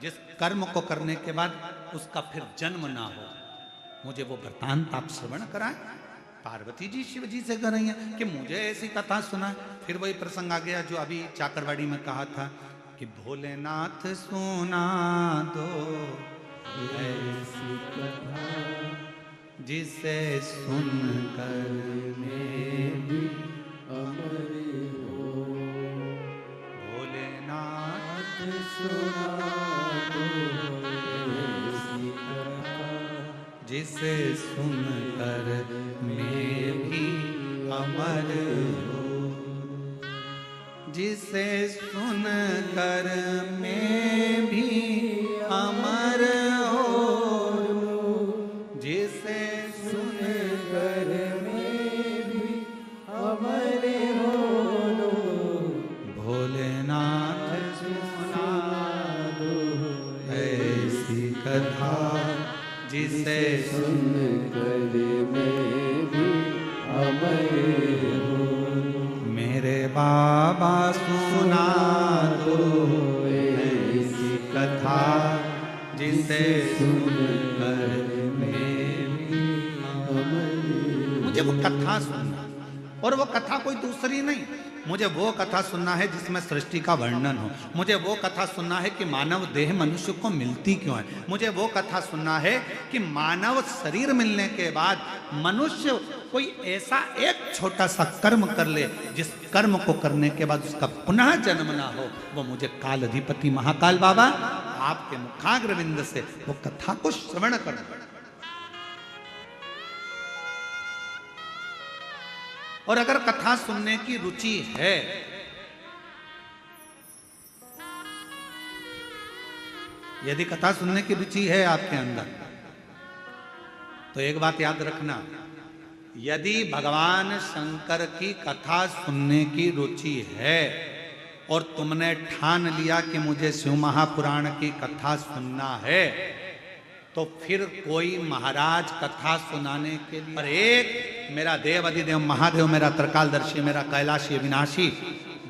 जिस कर्म को करने के बाद उसका फिर जन्म ना हो? मुझे वो वृत्तांत आप श्रवण कराएं। पार्वती जी शिव जी से कह रही हैं कि मुझे ऐसी कथा सुना। फिर वही प्रसंग आ गया जो अभी चाकरवाड़ी में कहा था कि भोलेनाथ सुना दो ऐसी कथा जिसे सुनकर मैं भी अमर हो। भोलेनाथ सुना दो ऐसी कथा जिसे सुनकर मैं भी अमर हो। जिसे सुनकर मैं भी अमर हो। जिसे सुनकर मैं भी अमर हो। भोलेनाथ सुना दो ऐसी कथा जिसे सुनकर मैं भी अमर हो। मेरे बाबा सुना दो ऐसी कथा जिसे सुनकर मैं भी अमर। मुझे वो कथा सुनना, और वो कथा कोई दूसरी नहीं, मुझे वो कथा सुनना है जिसमें सृष्टि का वर्णन हो। मुझे वो कथा सुनना है कि मानव देह मनुष्य को मिलती क्यों है। मुझे वो कथा सुनना है कि मानव शरीर मिलने के बाद मनुष्य कोई ऐसा एक छोटा सा कर्म कर ले जिस कर्म को करने के बाद उसका पुनः जन्म ना हो। वो मुझे काल अधिपति महाकाल बाबा आपके मुखाग्रविंद से वो कथा को श्रवण करना। और अगर कथा सुनने की रुचि है, यदि कथा सुनने की रुचि है आपके अंदर, तो एक बात याद रखना, यदि भगवान शंकर की कथा सुनने की रुचि है और तुमने ठान लिया कि मुझे शिव महापुराण की कथा सुनना है, तो फिर कोई महाराज कथा सुनाने के लिए, पर एक मेरा देव अधिदेव महादेव, मेरा त्रिकालदर्शी, मेरा कैलाशी अविनाशी,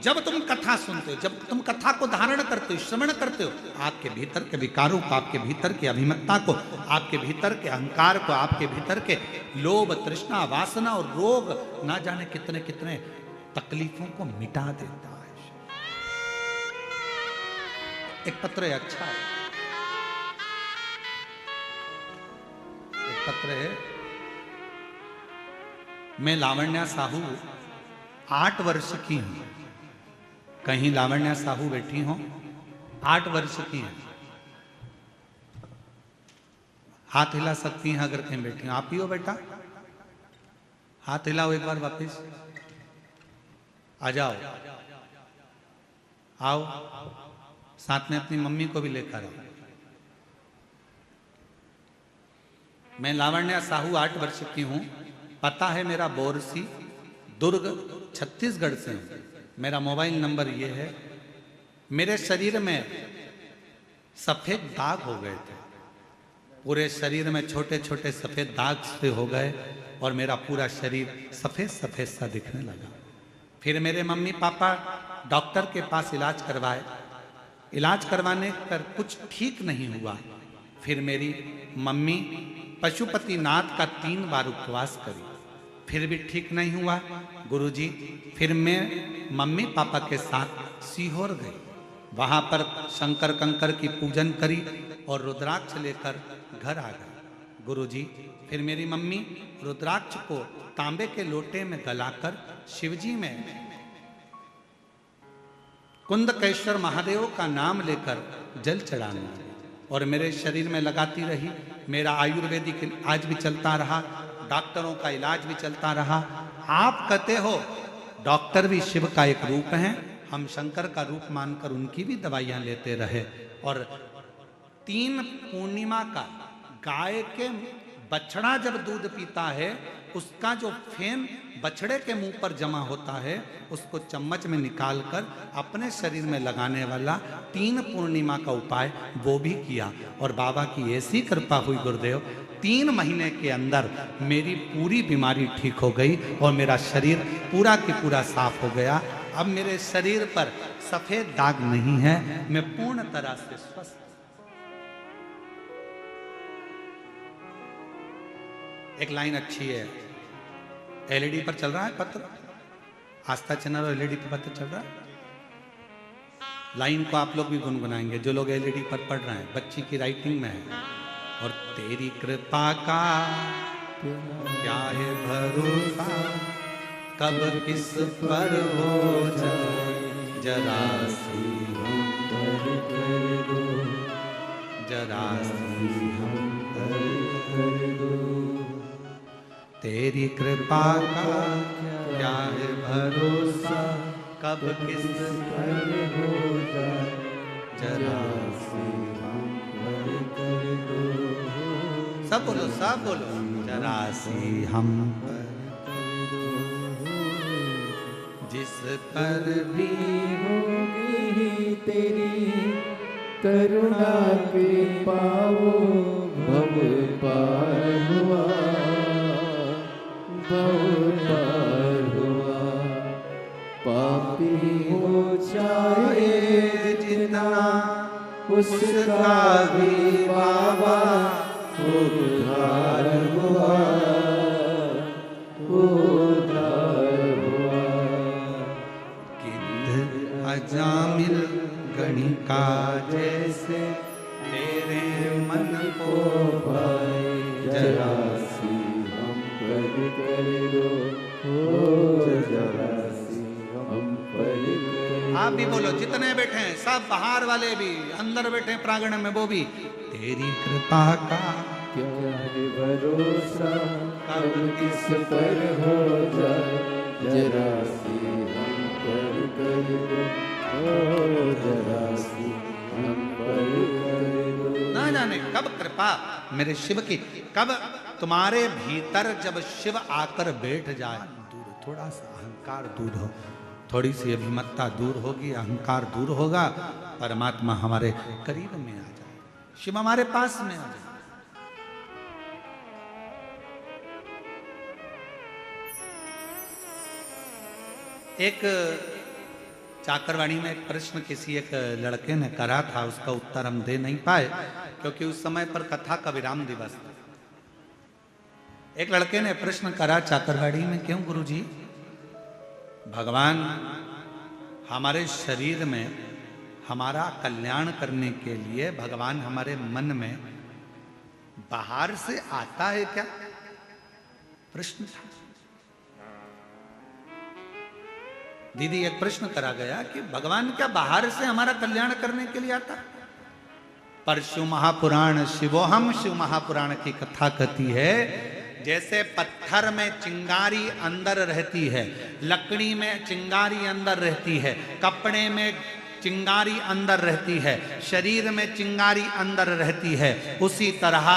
जब तुम कथा सुनते हो, जब तुम कथा को धारण करते हो, श्रवण करते हो, आपके भीतर के विकारों को, आपके भीतर की अभिमत्ता को, आपके भीतर के अहंकार को, आपके भीतर के लोभ, तृष्णा, वासना और रोग, ना जाने कितने कितने तकलीफों को मिटा देता है। एक पत्र है, अच्छा है, एक पत्र है। मैं लावण्या साहू 8 वर्ष की हूं। कहीं लावण्या साहू बैठी हो, 8 वर्ष की है। हाथ हिला सकती हैं अगर कहीं बैठी हो। आप ही हो बेटा, हाथ हिलाओ एक बार वापिस। आ जाओ, आओ, साथ में अपनी मम्मी को भी लेकर आओ। मैं लावण्या साहू 8 वर्ष की हूं। पता है मेरा बोरसी, दुर्ग छत्तीसगढ़ से हूँ। मेरा मोबाइल नंबर ये है। मेरे शरीर में सफ़ेद दाग हो गए थे, पूरे शरीर में छोटे छोटे सफ़ेद दाग से हो गए और मेरा पूरा शरीर सफ़ेद सफ़ेद सा दिखने लगा। फिर मेरे मम्मी पापा डॉक्टर के पास इलाज करवाए। इलाज करवाने पर कुछ ठीक नहीं हुआ। फिर मेरी मम्मी पशुपतिनाथ का 3 बार उपवास करी, फिर भी ठीक नहीं हुआ। गुरुजी, फिर मैं मम्मी पापा के साथ सीहोर गई। वहाँ पर शंकर कंकर की पूजन करी और रुद्राक्ष लेकर घर आ गए। गुरुजी, फिर मेरी मम्मी रुद्राक्ष को तांबे के लोटे में गलाकर शिवजी में कुंदकेश्वर महादेव का नाम लेकर जल चढ़ाने लगी और मेरे शरीर में लगाती रही। मेरा आयुर्वेदिक आज भी चलता रहा, डॉक्टरों का इलाज भी चलता रहा। आप कहते हो डॉक्टर भी शिव का एक रूप है, हम शंकर का रूप मानकर उनकी भी दवाइयां लेते रहे। और 3 पूर्णिमा का गाय के बछड़ा जब दूध पीता है, उसका जो फेन बछड़े के मुंह पर जमा होता है, उसको चम्मच में निकालकर अपने शरीर में लगाने वाला 3 पूर्णिमा का उपाय वो भी किया। और बाबा की ऐसी कृपा हुई गुरुदेव, 3 महीने के अंदर मेरी पूरी बीमारी ठीक हो गई और मेरा शरीर पूरा की पूरा साफ हो गया। अब मेरे शरीर पर सफेद दाग नहीं है, मैं पूर्ण तरह से स्वस्थ। एक लाइन अच्छी है, एलईडी पर चल रहा है पत्र, आस्था चैनल और एलईडी पर पत्र चल रहा है। लाइन को आप लोग भी गुनगुनाएंगे, जो लोग एलईडी पर पढ़ रहे हैं, बच्ची की राइटिंग में है। और तेरी कृपा का क्या है भरोसा, कब किस पर हो जाए, जरा सी हम पर कर दो, जरा सी हम पर दो। तेरी कृपा का क्या है भरोसा, कब किस पर हो जाए, जरा सी हम पर कर दो। सब बोलो, सब बोलो, जरा सी हम पर कर दो। जिस पर भी होगी तेरी करुणा कृपा, वो भव पार हुआ, भव पार हुआ। पापी हो चाहे जितना, उसका भी बाबा उद्धार हुआ, उद्धार हुआ। गिद्ध अजामिल गणिका जैसे तेरे मन को भाए, जरा सी हम पर कर दो, ओ जरा सी हम पर कर दो। आप भी बोलो, जितने बैठे हैं सब, बाहर वाले भी, अंदर बैठे हैं प्रांगण में वो भी। तेरी कृपा का क्या है भरोसा, कब किस पर हो जाए, जरा सी हम पर कर दो, ओ जरा सी हम पर कर दो। ना जाने कब कृपा मेरे शिव की, कब तुम्हारे भीतर जब शिव आकर बैठ जाए, दूर थोड़ा सा अहंकार दूर हो, थोड़ी सी अभिमत्ता दूर होगी, अहंकार दूर होगा, परमात्मा हमारे करीब में आ जाए, शिव हमारे पास में आ जाए। एक चाकरवाड़ी में एक प्रश्न किसी एक लड़के ने करा था, उसका उत्तर हम दे नहीं पाए क्योंकि उस समय पर कथा का विराम दिवस था। एक लड़के ने प्रश्न करा चाकरवाड़ी में, क्यों गुरुजी भगवान हमारे शरीर में हमारा कल्याण करने के लिए भगवान हमारे मन में बाहर से आता है क्या? प्रश्न था। दीदी एक प्रश्न करा गया कि भगवान क्या बाहर से हमारा कल्याण करने के लिए आता? पर शिव महापुराण, शिवोहम शिव महापुराण की कथा कहती है, जैसे पत्थर में चिंगारी अंदर रहती है, लकड़ी में चिंगारी अंदर रहती है, कपड़े में चिंगारी अंदर रहती है, शरीर में चिंगारी अंदर रहती है, उसी तरह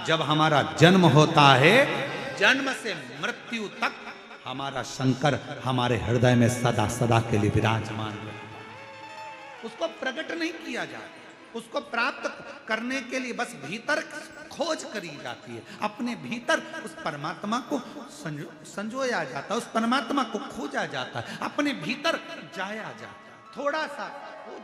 जब हमारा जन्म होता है, जन्म से मृत्यु तक हमारा शंकर हमारे हृदय में सदा सदा के लिए विराजमान है। उसको प्रकट नहीं किया जाता, उसको प्राप्त करने के लिए बस भीतर खोज करी जाती है। अपने भीतर उस परमात्मा को संजोया जाता है, उस परमात्मा को खोजा जाता है, अपने भीतर जाया जाता है। थोड़ा सा खोज।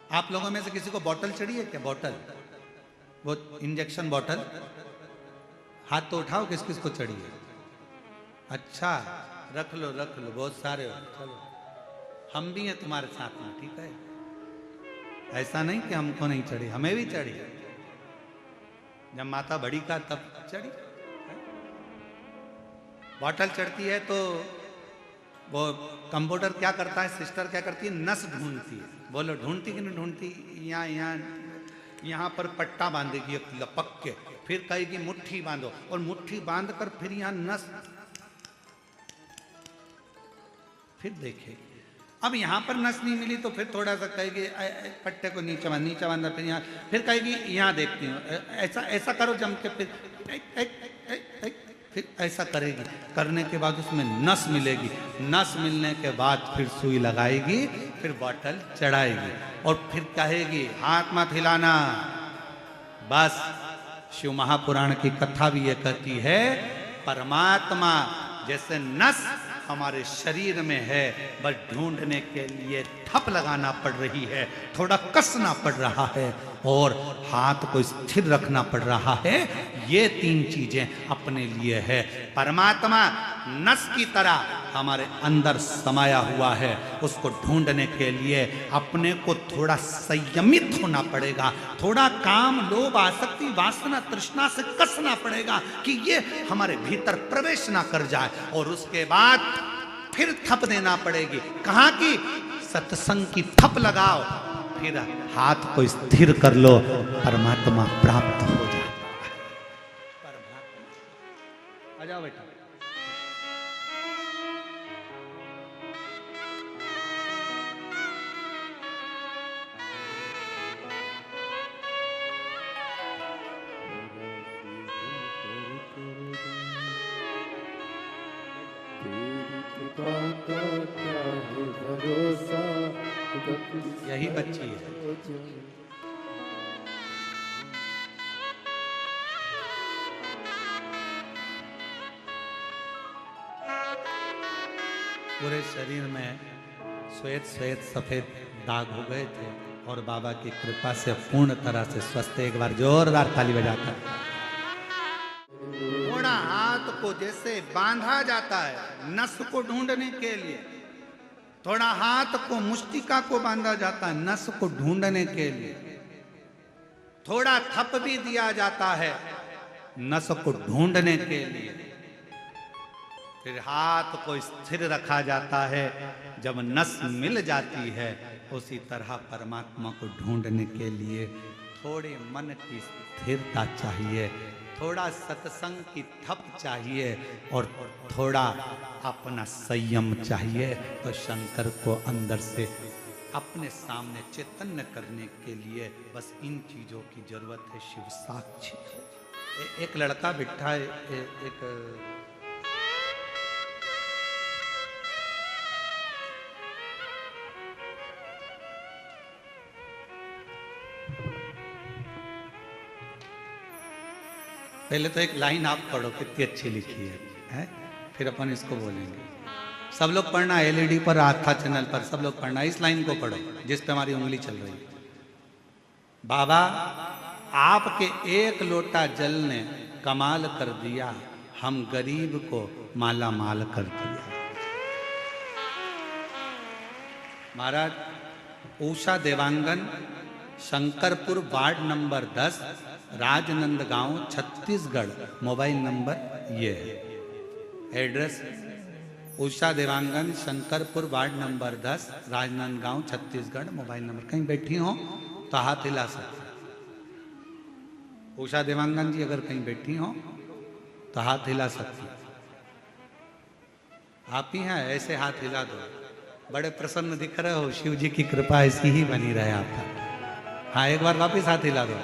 आप लोगों में से किसी को बोतल चढ़ी है क्या? बोतल, वो इंजेक्शन बोतल, हाथ तो उठाओ किस किस को चढ़ी है। अच्छा, रख लो रख लो, बहुत सारे हो, चलो हम भी हैं तुम्हारे साथ में, ठीक है। ऐसा नहीं कि हमको नहीं चढ़ी, हमें भी चढ़ी। जब माता बड़ी का तब चढ़ी। बोतल चढ़ती है तो वो कंप्यूटर क्या करता है, सिस्टर क्या करती है, नस ढूंढती है। बोलो ढूंढती कि नहीं ढूंढती? यहाँ पर पट्टा बांधेगी एक लपक के, फिर कहेगी मुट्ठी बांधो, और मुट्ठी बांध कर फिर यहाँ नस, फिर देखेगी। अब यहाँ पर नस नहीं मिली तो फिर थोड़ा सा कहेगी पट्टे को नीचे बांधा, फिर यहाँ, फिर कहेगी यहाँ देखती हूँ, ऐसा ऐसा करो जम के, फिर ऐसा करेगी। करने के बाद उसमें नस मिलेगी, नस मिलने के बाद फिर सुई लगाएगी, फिर बॉटल चढ़ाएगी, और फिर कहेगी हाथ मत हिलाना। बस शिव महापुराण की कथा भी ये कहती है, परमात्मा जैसे नस हमारे शरीर में है, बस ढूंढने के लिए ठप लगाना पड़ रही है, थोड़ा कसना पड़ रहा है, और हाथ को स्थिर रखना पड़ रहा है। ये तीन चीजें अपने लिए है। परमात्मा नस की तरह हमारे अंदर समाया हुआ है, उसको ढूंढने के लिए अपने को थोड़ा संयमित होना पड़ेगा, थोड़ा काम, लोभ, आसक्ति, वासना, तृष्णा से कसना पड़ेगा कि ये हमारे भीतर प्रवेश ना कर जाए, और उसके बाद फिर थप देना पड़ेगी। कहाँ की? सत्संग की थप लगाओ, फिर हाथ को स्थिर कर लो, परमात्मा प्राप्त हो जाता है। परमात्मा, आ जाओ बेटा। यही बच्ची है। पूरे शरीर में श्वेत श्वेत सफेद दाग हो गए थे, और बाबा की कृपा से पूर्ण तरह से स्वस्थ। एक बार जोरदार ताली बजाकर। थोड़ा हाथ को जैसे बांधा जाता है नस को ढूंढने के लिए, थोड़ा हाथ को, मुष्टिका को बांधा जाता है नस को ढूंढने के लिए, थोड़ा थप भी दिया जाता है नस को ढूंढने के लिए, फिर हाथ को स्थिर रखा जाता है जब नस मिल जाती है। उसी तरह परमात्मा को ढूंढने के लिए थोड़े मन की स्थिरता चाहिए, थोड़ा सत्संग की थप चाहिए, और थोड़ा अपना संयम चाहिए। तो शंकर को अंदर से अपने सामने चैतन्य करने के लिए बस इन चीजों की जरूरत है। शिव साक्षी। एक लड़का बिठा है, एक पहले तो एक लाइन आप पढ़ो, कितनी अच्छी लिखी है? फिर अपन इसको बोलेंगे। सब लोग पढ़ना, एलईडी पर, आस्था चैनल पर सब लोग पढ़ना। इस लाइन को पढ़ो जिस पे हमारी उंगली चल रही है। बाबा आपके एक लोटा जल ने कमाल कर दिया, हम गरीब को माला माल कर दिया। महाराज Usha Dewangan, Shankarpur, ward number 10, Rajnandgaon, Chhattisgarh. Mobile number ये है। Address Usha Dewangan, Shankarpur, ward number 10, Rajnandgaon, Chhattisgarh. Mobile number. कहीं बैठी हो तो हाथ हिला सकते। उषा देवांगन जी अगर कहीं बैठी हो तो हाथ हिला सकती। आप ही हैं, ऐसे हाथ हिला दो। बड़े प्रसन्न दिख रहे हो, शिव जी की कृपा ऐसी ही बनी रहे आपका। हाँ, एक बार वापिस हाथ हिला दो,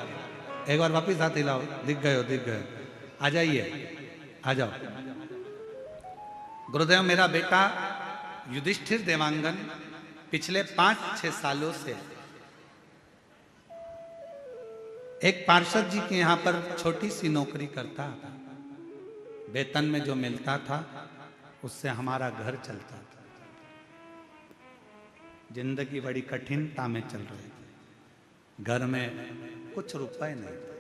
एक बार वापिस हाथ हिलाओ, दिख गए हो, दिख गए। आ जाइए, आ जाओ। गुरुदेव, मेरा बेटा युधिष्ठिर देवांगन पिछले 5-6 सालों से एक पार्षद जी के यहां पर छोटी सी नौकरी करता था। वेतन में जो मिलता था उससे हमारा घर चलता था। जिंदगी बड़ी कठिनता में चल रही थी, घर में कुछ रुपए नहीं थे।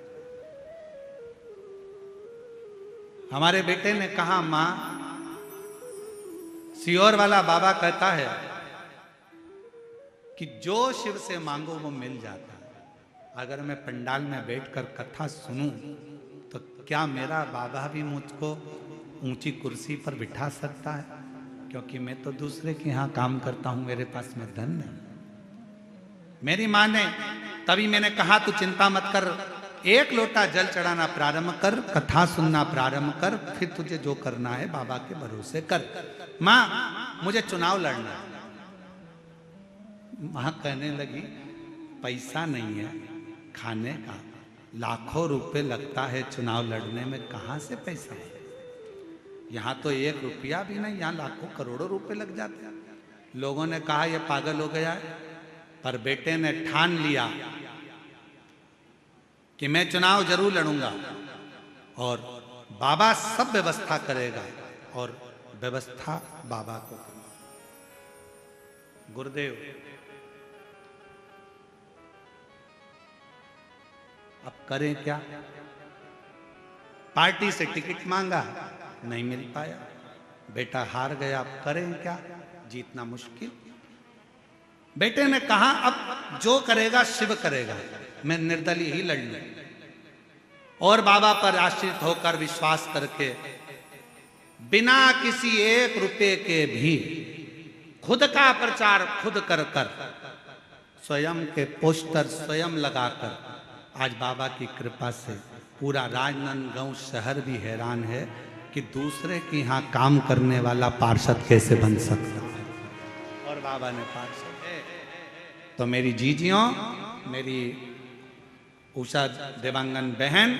हमारे बेटे ने कहा, मां, सियोर वाला बाबा कहता है कि जो शिव से मांगो वो मिल जाता है। अगर मैं पंडाल में बैठकर कथा सुनूं तो क्या मेरा बाबा भी मुझको ऊंची कुर्सी पर बिठा सकता है? क्योंकि मैं तो दूसरे के यहां काम करता हूं, मेरे पास में धन नहीं। मेरी मां ने, तभी मैंने कहा तू चिंता मत कर, एक लोटा जल चढ़ाना प्रारंभ कर, कथा सुनना प्रारंभ कर, फिर तुझे जो करना है बाबा के भरोसे कर। मां, मुझे चुनाव लड़ना है। मां कहने लगी, पैसा नहीं है खाने का, लाखों रुपए लगता है चुनाव लड़ने में, कहां से पैसा है? यहां तो 1 रुपया भी नहीं, यहां लाखों करोड़ों रुपए लग जाते हैं। लोगों ने कहा यह पागल हो गया है, पर बेटे ने ठान लिया कि मैं चुनाव जरूर लड़ूंगा और बाबा सब व्यवस्था करेगा, और व्यवस्था बाबा को करना। गुरुदेव, अब करें क्या? पार्टी से टिकट मांगा, नहीं मिल पाया, बेटा हार गया, अब करें क्या? जीतना मुश्किल। बेटे ने कहा अब जो करेगा शिव करेगा, मैं निर्दलीय ही लड़ लूं। और बाबा पर आश्रित होकर विश्वास करके बिना किसी 1 रुपए के भी खुद का प्रचार खुद कर कर, स्वयं के पोस्टर स्वयं लगाकर, आज बाबा की कृपा से पूरा राजनांदगांव शहर भी हैरान है कि दूसरे के यहाँ काम करने वाला पार्षद कैसे बन सकता है। और बाबा ने पार्षद है। तो मेरी जीजियों, मेरी उषा देवांगन बहन,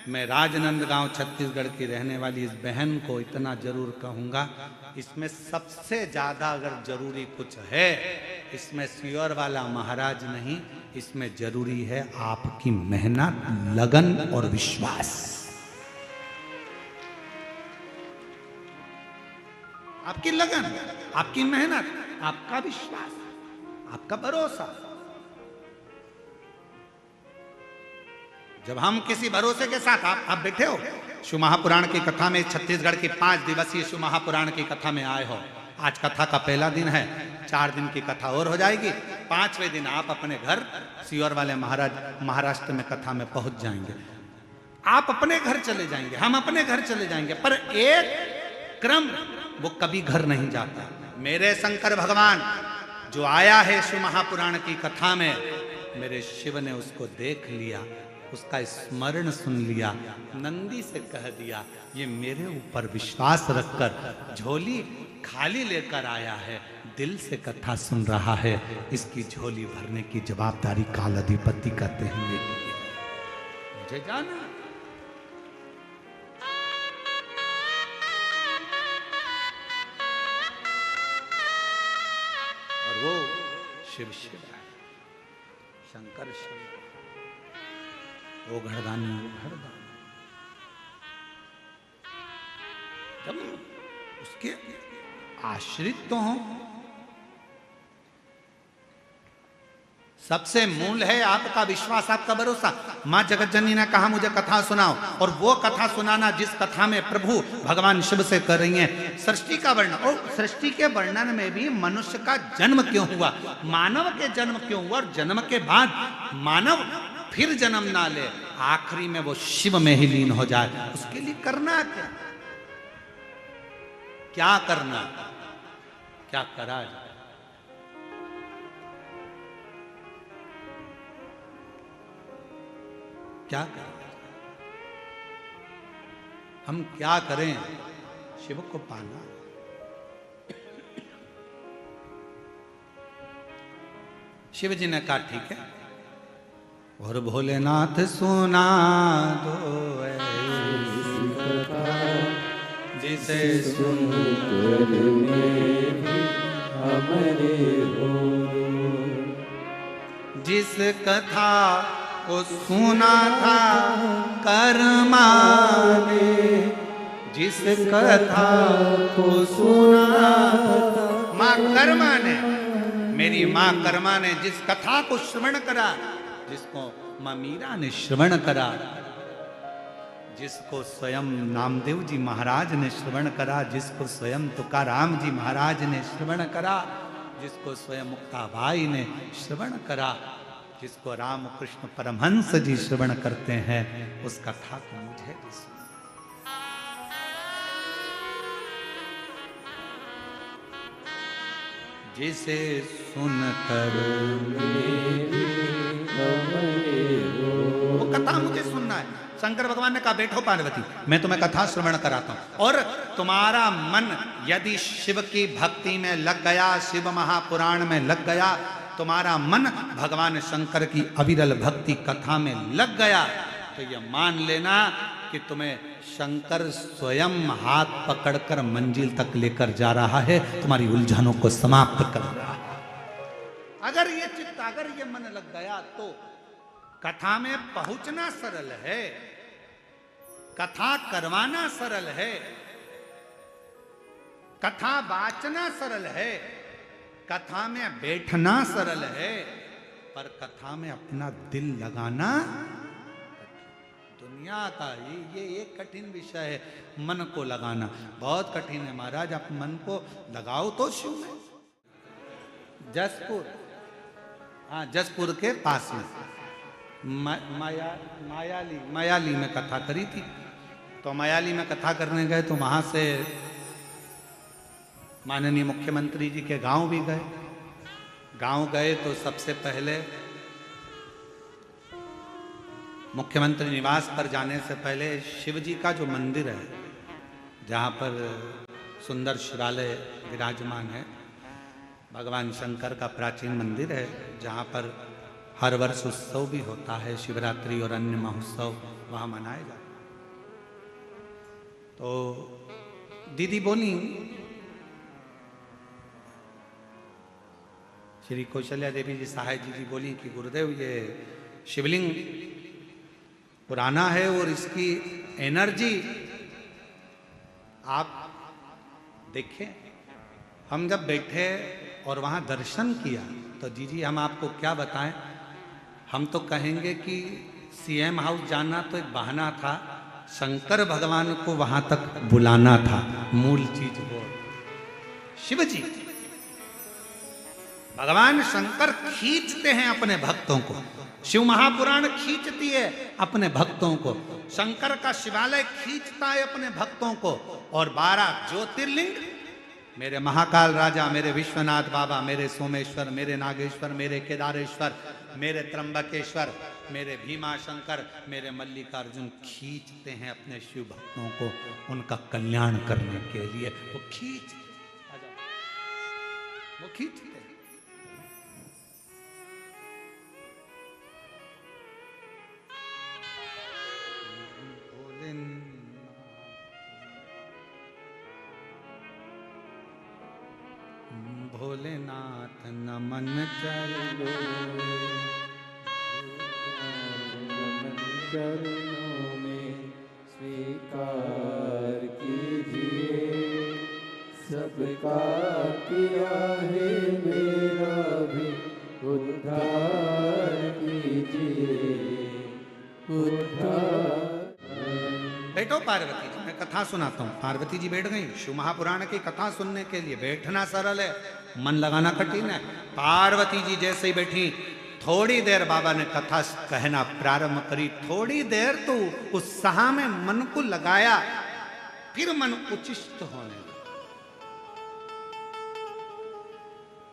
मैं राजनांदगांव छत्तीसगढ़ की रहने वाली इस बहन को इतना जरूर कहूंगा, इसमें सबसे ज्यादा अगर जरूरी कुछ है, इसमें सियोर वाला महाराज नहीं, इसमें जरूरी है आपकी मेहनत, लगन और विश्वास। आपकी लगन, आपकी मेहनत, आपका विश्वास, आपका भरोसा। जब हम किसी भरोसे के साथ, आप बैठे हो शिव महापुराण की कथा में, छत्तीसगढ़ की 5 दिवसीय शिव महापुराण की कथा में आए हो। आज कथा का पहला दिन है, 4 दिन की कथा और हो जाएगी। 5वें दिन आप अपने घर सियोर वाले महाराज महाराष्ट्र में कथा में पहुंच जाएंगे। आप अपने घर चले जाएंगे, हम अपने घर चले जाएंगे, पर एक क्रम वो कभी घर नहीं जाता। मेरे शंकर भगवान जो आया है शिव महापुराण की कथा में, मेरे शिव ने उसको देख लिया, उसका स्मरण सुन लिया, नंदी से कह दिया ये मेरे ऊपर विश्वास रखकर झोली खाली लेकर आया है, दिल से कथा सुन रहा है, इसकी झोली भरने की जवाबदारी काल अधिपति कहते हैं मेरी है। मुझे जाना। और वो शिव शिव है, शंकर शिव, वो घरदानी, वो घरदानी। जब उसके आश्रित तो हों, सबसे मूल है आपका विश्वास, आपका भरोसा। मां जगत जननी ने कहा मुझे कथा सुनाओ, और वो कथा सुनाना जिस कथा में प्रभु भगवान शिव से कर रही हैं सृष्टि का वर्णन। और सृष्टि के वर्णन में भी मनुष्य का जन्म क्यों हुआ, मानव के जन्म क्यों हुआ, और जन्म के बाद मानव फिर जन्म ना ले, आखिरी में वो शिव में ही लीन हो जाए, उसके लिए करना क्या, क्या करना, क्या करा जाए। क्या करें, हम क्या करें शिव को पाना। शिव जी ने कहा ठीक है, और भोलेनाथ सुना दो ऐसी कथा जिसे सुनकर में हमारे हो। जिस कथा को सुना था कर्मा ने, जिस कथा को सुना था माँ कर्मा ने, मेरी माँ कर्मा ने जिस कथा को श्रवण करा, जिसको माँ मीरा ने श्रवण करा, जिसको स्वयं नामदेव जी महाराज ने श्रवण करा, जिसको स्वयं तुकाराम जी महाराज ने श्रवण करा, जिसको स्वयं मुक्ताबाई ने श्रवण करा, जिसको रामकृष्ण परमहंस जी श्रवण करते हैं, उस कथा को मुझे भी सुना। जिसे सुनकर वो कथा मुझे सुनना है। शंकर भगवान ने कहा बैठो पार्वती, मैं तुम्हें कथा श्रवण कराता हूं। और तुम्हारा मन यदि शिव की भक्ति में लग गया, शिव महापुराण में लग गया, तुम्हारा मन भगवान शंकर की अविरल भक्ति कथा में लग गया, तो यह मान लेना कि तुम्हें शंकर स्वयं हाथ पकड़कर मंजिल तक लेकर जा रहा है, तुम्हारी उलझनों को समाप्त कर रहा है। अगर ये चित्त, अगर ये मन लग गया तो कथा में पहुंचना सरल है, कथा करवाना सरल है, कथा वाचना सरल है, कथा में बैठना सरल है, पर कथा में अपना दिल लगाना दुनिया का ये एक कठिन विषय है। मन को लगाना बहुत कठिन है महाराज। आप मन को लगाओ तो शिव में। जसपुर, हाँ जसपुर के पास में मायाली में कथा करी थी। तो मायाली में कथा करने गए तो वहां से माननीय मुख्यमंत्री जी के गांव भी गए। गांव गए तो सबसे पहले मुख्यमंत्री निवास पर जाने से पहले शिव जी का जो मंदिर है, जहाँ पर सुंदर शिवालय विराजमान है, भगवान शंकर का प्राचीन मंदिर है, जहाँ पर हर वर्ष उत्सव भी होता है, शिवरात्रि और अन्य महोत्सव वहाँ मनाए जाते। तो दीदी बोली, श्री कौशल्या देवी जी सहाय जी बोली कि गुरुदेव ये शिवलिंग पुराना है और इसकी एनर्जी आप देखें। हम जब बैठे और वहाँ दर्शन किया तो जी हम आपको क्या बताएं, हम तो कहेंगे कि सीएम हाउस जाना तो एक बहाना था, शंकर भगवान को वहाँ तक बुलाना था। मूल चीज वो शिव जी, भगवान शंकर खींचते हैं अपने भक्तों को। शिव महापुराण खींचती है अपने भक्तों को, शंकर का शिवालय खींचता है अपने भक्तों को, और 12 ज्योतिर्लिंग, मेरे महाकाल राजा, मेरे विश्वनाथ बाबा, मेरे सोमेश्वर, मेरे नागेश्वर, मेरे केदारेश्वर, मेरे त्र्यंबकेश्वर, मेरे भीमा शंकर, मेरे मल्लिकार्जुन खींचते हैं अपने शिव भक्तों को उनका कल्याण करने के लिए। वो खींचते हैं। भोलेनाथ नमन चलो, चरणों में स्वीकार कीजिए, सबका किया है मेरा भी उद्धार कीजिए, उद्धार। बैठो पार्वती जी, मैं कथा सुनाता हूँ। पार्वती जी बैठ गई। शिव महापुराण की कथा सुनने के लिए बैठना सरल है, मन लगाना कठिन है। पार्वती जी जैसे ही बैठी, थोड़ी देर बाबा ने कथा कहना प्रारंभ करी। थोड़ी देर तो उत्साह में मन को लगाया, फिर मन उचिष्ट होने लगा।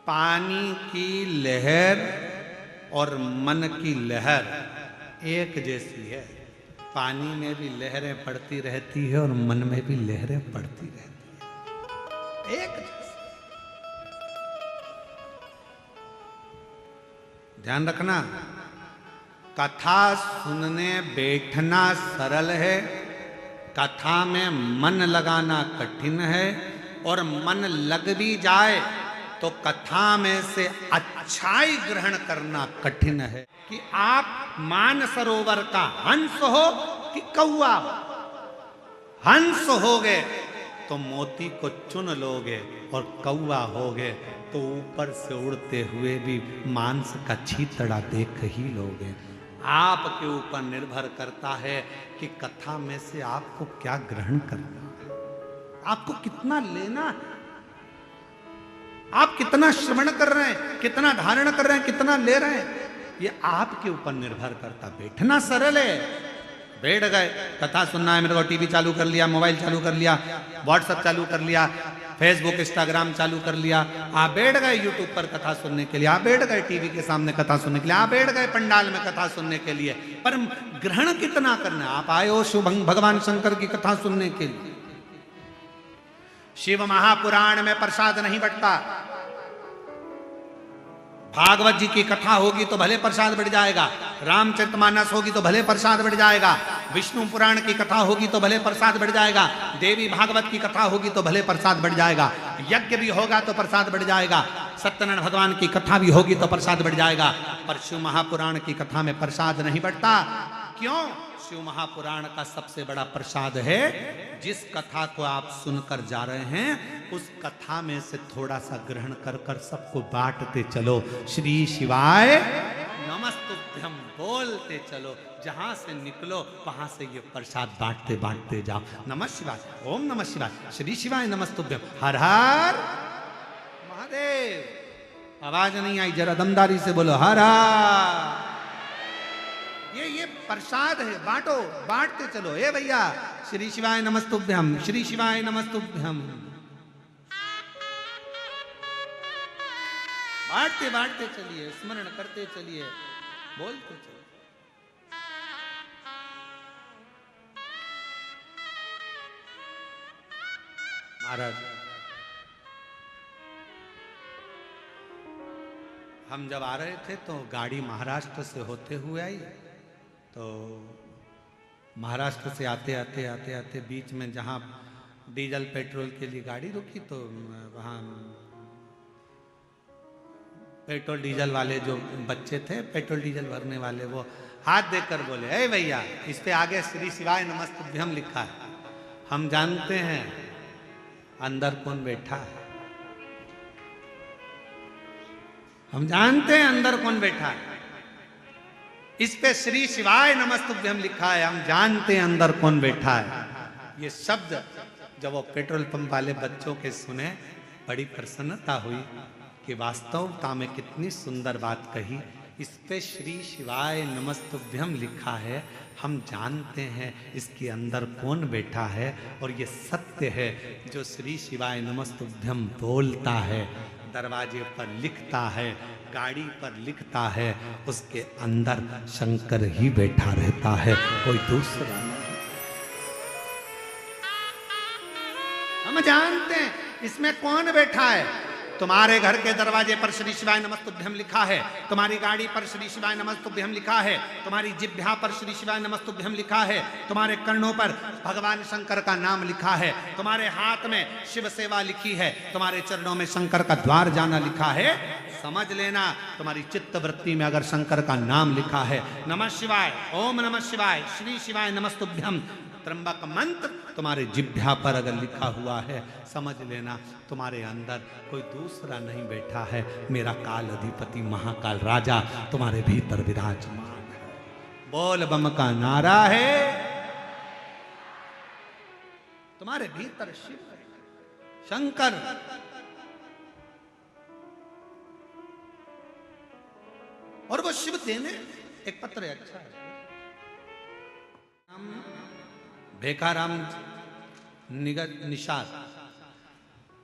पानी की लहर और मन की लहर एक जैसी है। पानी में भी लहरें पड़ती रहती है और मन में भी लहरें पड़ती रहती है, एक जैसी। ध्यान रखना, कथा सुनने बैठना सरल है, कथा में मन लगाना कठिन है, और मन लग भी जाए तो कथा में से अच्छाई ग्रहण करना कठिन है। कि आप मानसरोवर का हंस हो कि कौआ हो। हंस होगे तो मोती को चुन लोगे, और कौआ होगे तो ऊपर से उड़ते हुए भी मांस का छीतड़ा देख ही लोगे। आपके ऊपर निर्भर करता है कि कथा में से आपको क्या ग्रहण करना है, आपको कितना लेना है, आप कितना श्रवण कर रहे हैं, कितना धारण कर रहे हैं, कितना ले रहे हैं, ये आपके ऊपर निर्भर करता। बैठना सरल है, बैठ गए, कथा सुनना है, मेरे को टीवी चालू कर लिया, मोबाइल चालू कर लिया, व्हाट्सएप चालू कर लिया, फेसबुक इंस्टाग्राम चालू कर लिया, आप बैठ गए यूट्यूब पर कथा सुनने के लिए, आप बैठ गए टीवी के सामने कथा सुनने के लिए, आप बैठ गए पंडाल में कथा सुनने के लिए, पर ग्रहण कितना करना है? आप आए हो शिव भगवान शंकर की कथा सुनने के लिए। शिव महापुराण में प्रसाद नहीं बंटता। भागवत जी की कथा होगी तो भले प्रसाद बढ़ जाएगा, रामचरितमानस होगी तो भले प्रसाद बढ़ जाएगा, विष्णु पुराण की कथा होगी तो भले प्रसाद बढ़ जाएगा, देवी भागवत की कथा होगी तो भले प्रसाद बढ़ जाएगा, यज्ञ भी होगा तो प्रसाद बढ़ जाएगा, सत्यनारायण भगवान की कथा भी होगी तो प्रसाद बढ़ जाएगा। पर शिव महापुराण की कथा में प्रसाद नहीं बढ़ता। क्यों? शिव महापुराण का सबसे बड़ा प्रसाद है, जिस कथा को आप सुनकर जा रहे हैं उस कथा में से थोड़ा सा ग्रहण कर कर सबको बांटते चलो। श्री शिवाय नमस्तुभ्यम बोलते चलो, जहां से निकलो वहां से ये प्रसाद बांटते बांटते जाओ। नमः शिवाय, ओम नमः शिवाय, श्री शिवाय नमस्तुभ्यम, हर हर महादेव। आवाज नहीं आई, जरा दमदारी से बोलो हर हर। ये प्रसाद है, बांटो, बांटते चलो। ए भैया, श्री शिवाय नमस्तुभ्यम, श्री शिवाय नमस्तुभ्यम, बांटते बांटते चलिए, स्मरण करते चलिए, बोलते चलिए। महाराज, हम जब आ रहे थे तो गाड़ी महाराष्ट्र से होते हुए आई, तो महाराष्ट्र से आते आते आते आते बीच में जहाँ डीजल पेट्रोल के लिए गाड़ी रुकी, तो वहाँ पेट्रोल डीजल वाले जो बच्चे थे, पेट्रोल डीजल भरने वाले, वो हाथ देकर बोले, ए भैया, इस पे आगे श्री शिवाय नमस्तुभ्यम लिखा है, हम जानते हैं अंदर कौन बैठा है, हम जानते हैं अंदर कौन बैठा है। इस पे श्री शिवाय नमस्तुभ्यम लिखा है, हम जानते हैं अंदर कौन बैठा है। ये शब्द जब वो पेट्रोल पंप वाले बच्चों के सुने, बड़ी प्रसन्नता हुई कि वास्तवता में कितनी सुंदर बात कही। इस पे श्री शिवाय नमस्तुभ्यम लिखा है, हम जानते हैं इसके अंदर कौन बैठा है, और ये सत्य है। जो श्री शिवाय नमस्तुभ्यम बोलता है, दरवाजे पर लिखता है, गाड़ी पर लिखता है, उसके अंदर शंकर ही बैठा रहता है, कोई दूसरा नहीं। हम जानते हैं इसमें कौन बैठा है। तुम्हारे घर के दरवाजे पर श्री शिवाय नमस्तुभ्यम लिखा है, तुम्हारी गाड़ी पर श्री शिवाय नमस्तुभ्यम लिखा है, तुम्हारी जिह्वा पर श्री शिवाय नमस्तुभ्यम लिखा है, तुम्हारे कर्णों पर भगवान शंकर का नाम लिखा है, तुम्हारे हाथ में शिव सेवा लिखी है, तुम्हारे चरणों में शंकर का द्वार जाना लिखा है। समझ लेना, तुम्हारी चित्त वृत्ति में अगर शंकर का नाम लिखा है, नमः शिवाय, ओम नमः शिवाय, श्री शिवाय नमस्तुभ्यम, त्र्यंबक मंत्र तुम्हारे जिह्वा पर अगर लिखा हुआ है, समझ लेना तुम्हारे अंदर कोई दूसरा नहीं बैठा है, मेरा काल अधिपति महाकाल राजा तुम्हारे भीतर विराजमान है। बोल बम का नारा है, तुम्हारे भीतर शिव है, शंकर। और वो शिव देने एक पत्र है, अच्छा है, भेकाराम निषाद,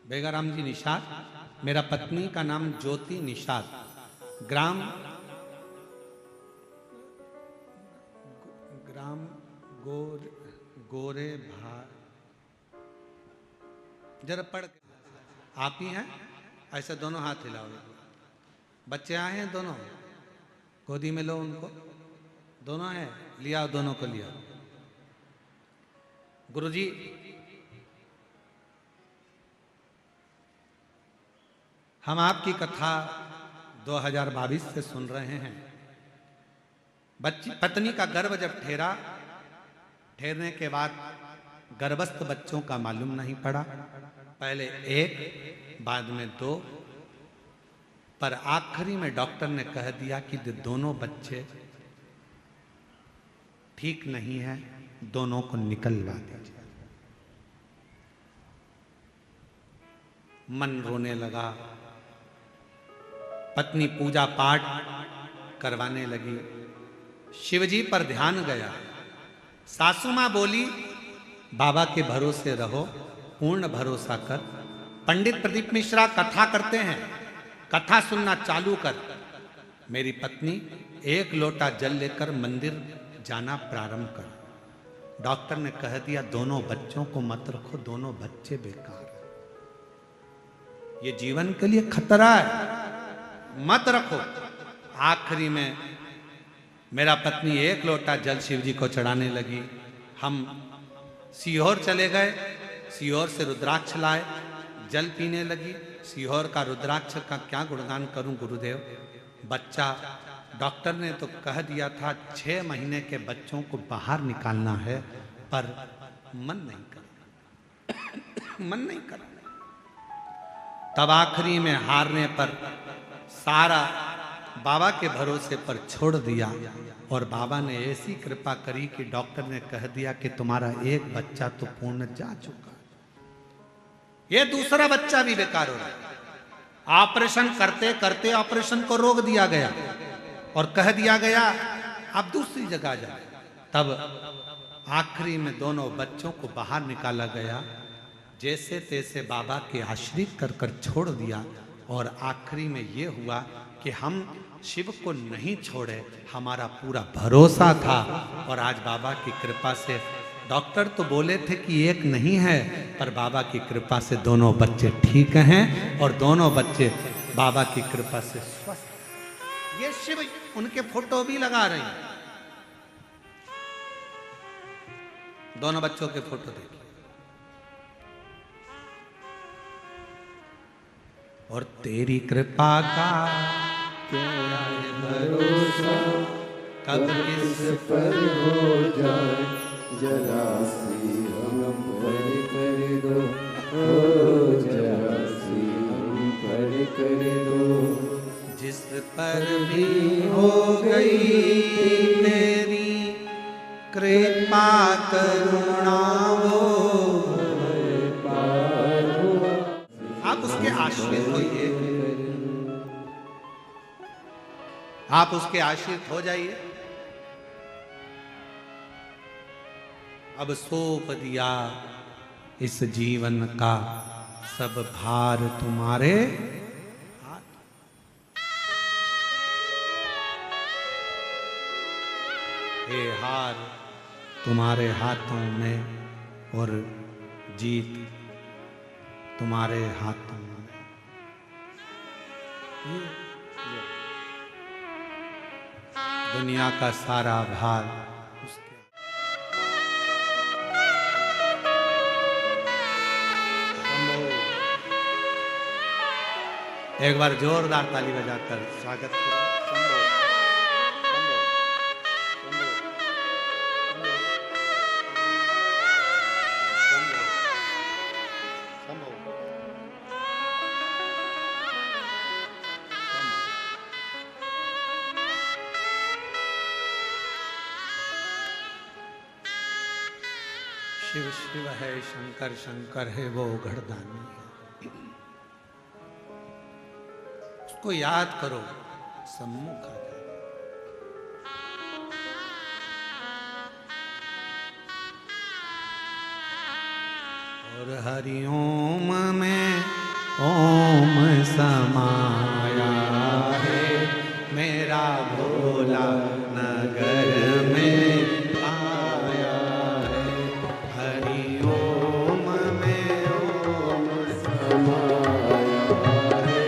भेकाराम जी निषाद, मेरा पत्नी का नाम ज्योति निषाद, ग्राम गोरे भार, जरा पढ़ के। आप ही हैं? ऐसे दोनों हाथ हिलाओ। बच्चे आए हैं दोनों, गोदी में लो उनको, दोनों है, लिया, दोनों को लिया। गुरुजी, हम आपकी कथा 2022 से सुन रहे हैं। बच्ची पत्नी का गर्भ जब ठहरने के बाद गर्भस्थ बच्चों का मालूम नहीं पड़ा, पहले 1 बाद में 2, पर आखिरी में डॉक्टर ने कह दिया कि दोनों बच्चे ठीक नहीं है, दोनों को निकलवा दीजिए। मन रोने लगा, पत्नी पूजा पाठ करवाने लगी, शिवजी पर ध्यान गया। सासू मां बोली, बाबा के भरोसे रहो, पूर्ण भरोसा कर। पंडित प्रदीप मिश्रा कथा करते हैं, कथा सुनना चालू कर। मेरी पत्नी 1 लोटा जल लेकर मंदिर जाना प्रारंभ कर। डॉक्टर ने कह दिया, दोनों बच्चों को मत रखो, दोनों बच्चे बेकार है, ये जीवन के लिए खतरा है, मत रखो। आखिरी में मेरा पत्नी 1 लोटा जल शिव जी को चढ़ाने लगी। हम सीहोर चले गए, सीहोर से रुद्राक्ष लाए, जल पीने लगी। सीहोर का रुद्राक्ष का क्या गुणगान करूं गुरुदेव। बच्चा, डॉक्टर ने तो कह दिया था 6 महीने के बच्चों को बाहर निकालना है, पर मन नहीं कर मन नहीं कर। तब आखिरी में हारने पर सारा बाबा के भरोसे पर छोड़ दिया, और बाबा ने ऐसी कृपा करी कि डॉक्टर ने कह दिया कि तुम्हारा 1 बच्चा तो पूर्ण जा चुका, ये दूसरा बच्चा भी बेकार हो रहा है। ऑपरेशन करते करते ऑपरेशन को रोक दिया गया और कह दिया गया आप दूसरी जगह जाए। तब आखिरी में दोनों बच्चों को बाहर निकाला गया, जैसे तैसे बाबा के आश्रित कर कर छोड़ दिया। और आखिरी में ये हुआ कि हम शिव को नहीं छोड़े, हमारा पूरा भरोसा था। और आज बाबा की कृपा से, डॉक्टर तो बोले थे कि 1 नहीं है, पर बाबा की कृपा से दोनों बच्चे ठीक हैं, और दोनों बच्चे बाबा की कृपा से स्वस्थ। ये शिव उनके फोटो भी लगा रहे हैं, दोनों बच्चों के फोटो देखिए। और तेरी कृपा का क्या है भरोसा, कब किस पर हो जाए, जरा सी हम पर कर दो, ओ जरा सी हम पर कर दो। जिस पर भी हो गई तेरी कृपा करुणा वो पार हुआ। आप उसके आश्रित होइए, आप उसके आश्रित हो जाइए। अब सौंप दिया इस जीवन का सब भार तुम्हारे हाथ। हे हार तुम्हारे हाथों में, और जीत तुम्हारे हाथों में। दुनिया का सारा भार उसके। एक बार जोरदार ताली बजाकर स्वागत करें। शिव शिव है, शंकर शंकर है, वो घड़दानी है। उसको याद करो, सम्मुख आ जाए। और हरिओम में ओम समाया है, मेरा भोला नगर में आया है। हरिओम में ओम समाया है,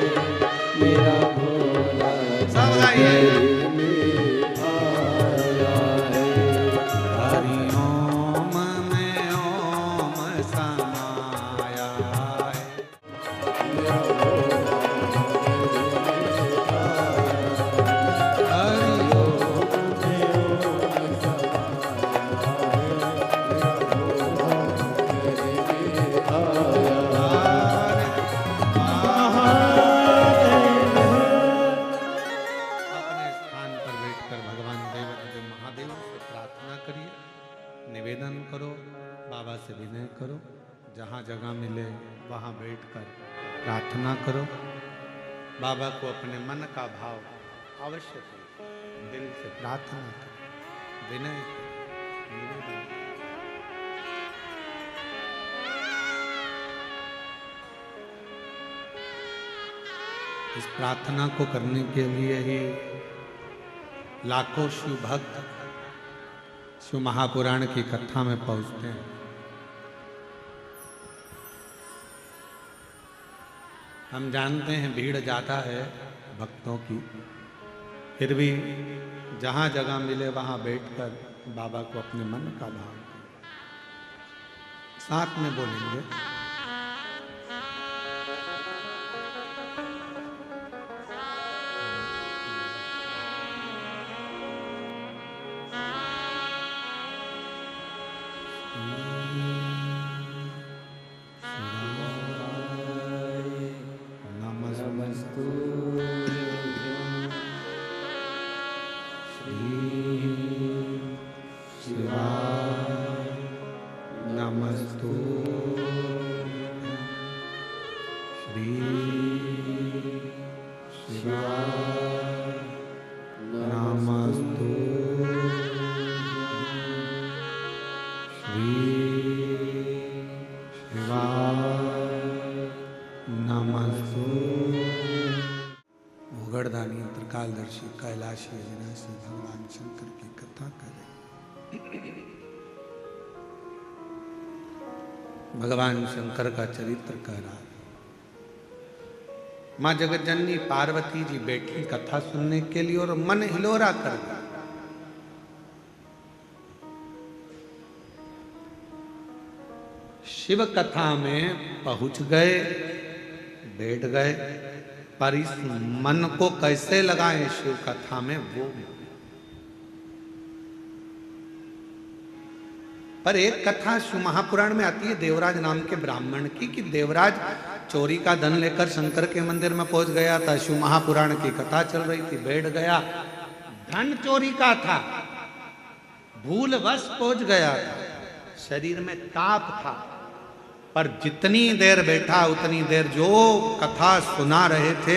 मेरा भोला सब गाइए। में आया बैठकर प्रार्थना करो। बाबा को अपने मन का भाव अवश्य करो, दिल से प्रार्थना करो, विनय करो, निवेदन करो। इस प्रार्थना को करने के लिए ही लाखों शिव भक्त शिव महापुराण की कथा में पहुंचते हैं। हम जानते हैं भीड़ ज़्यादा है भक्तों की, फिर भी जहाँ जगह मिले वहाँ बैठकर बाबा को अपने मन का भाव साथ में बोलेंगे। भूगढ़दानी त्रिकालदर्शी कैलाशी अविनाशी भगवान शंकर की कथा करें। भगवान शंकर का चरित्र कह रहा है। माँ जगतजननी पार्वती जी बैठी कथा सुनने के लिए और मन हिलोरा कर गया। शिव कथा में पहुंच गए, बैठ गए, पर इस मन को कैसे लगाएं शिव कथा में वो। पर एक कथा शिव महापुराण में आती है देवराज नाम के ब्राह्मण की, कि देवराज चोरी का धन लेकर शंकर के मंदिर में पहुंच गया था। शिव महापुराण की कथा चल रही थी, बैठ गया। धन चोरी का था, भूलवश पहुंच गया था, शरीर में ताप था, पर जितनी देर बैठा उतनी देर जो कथा सुना रहे थे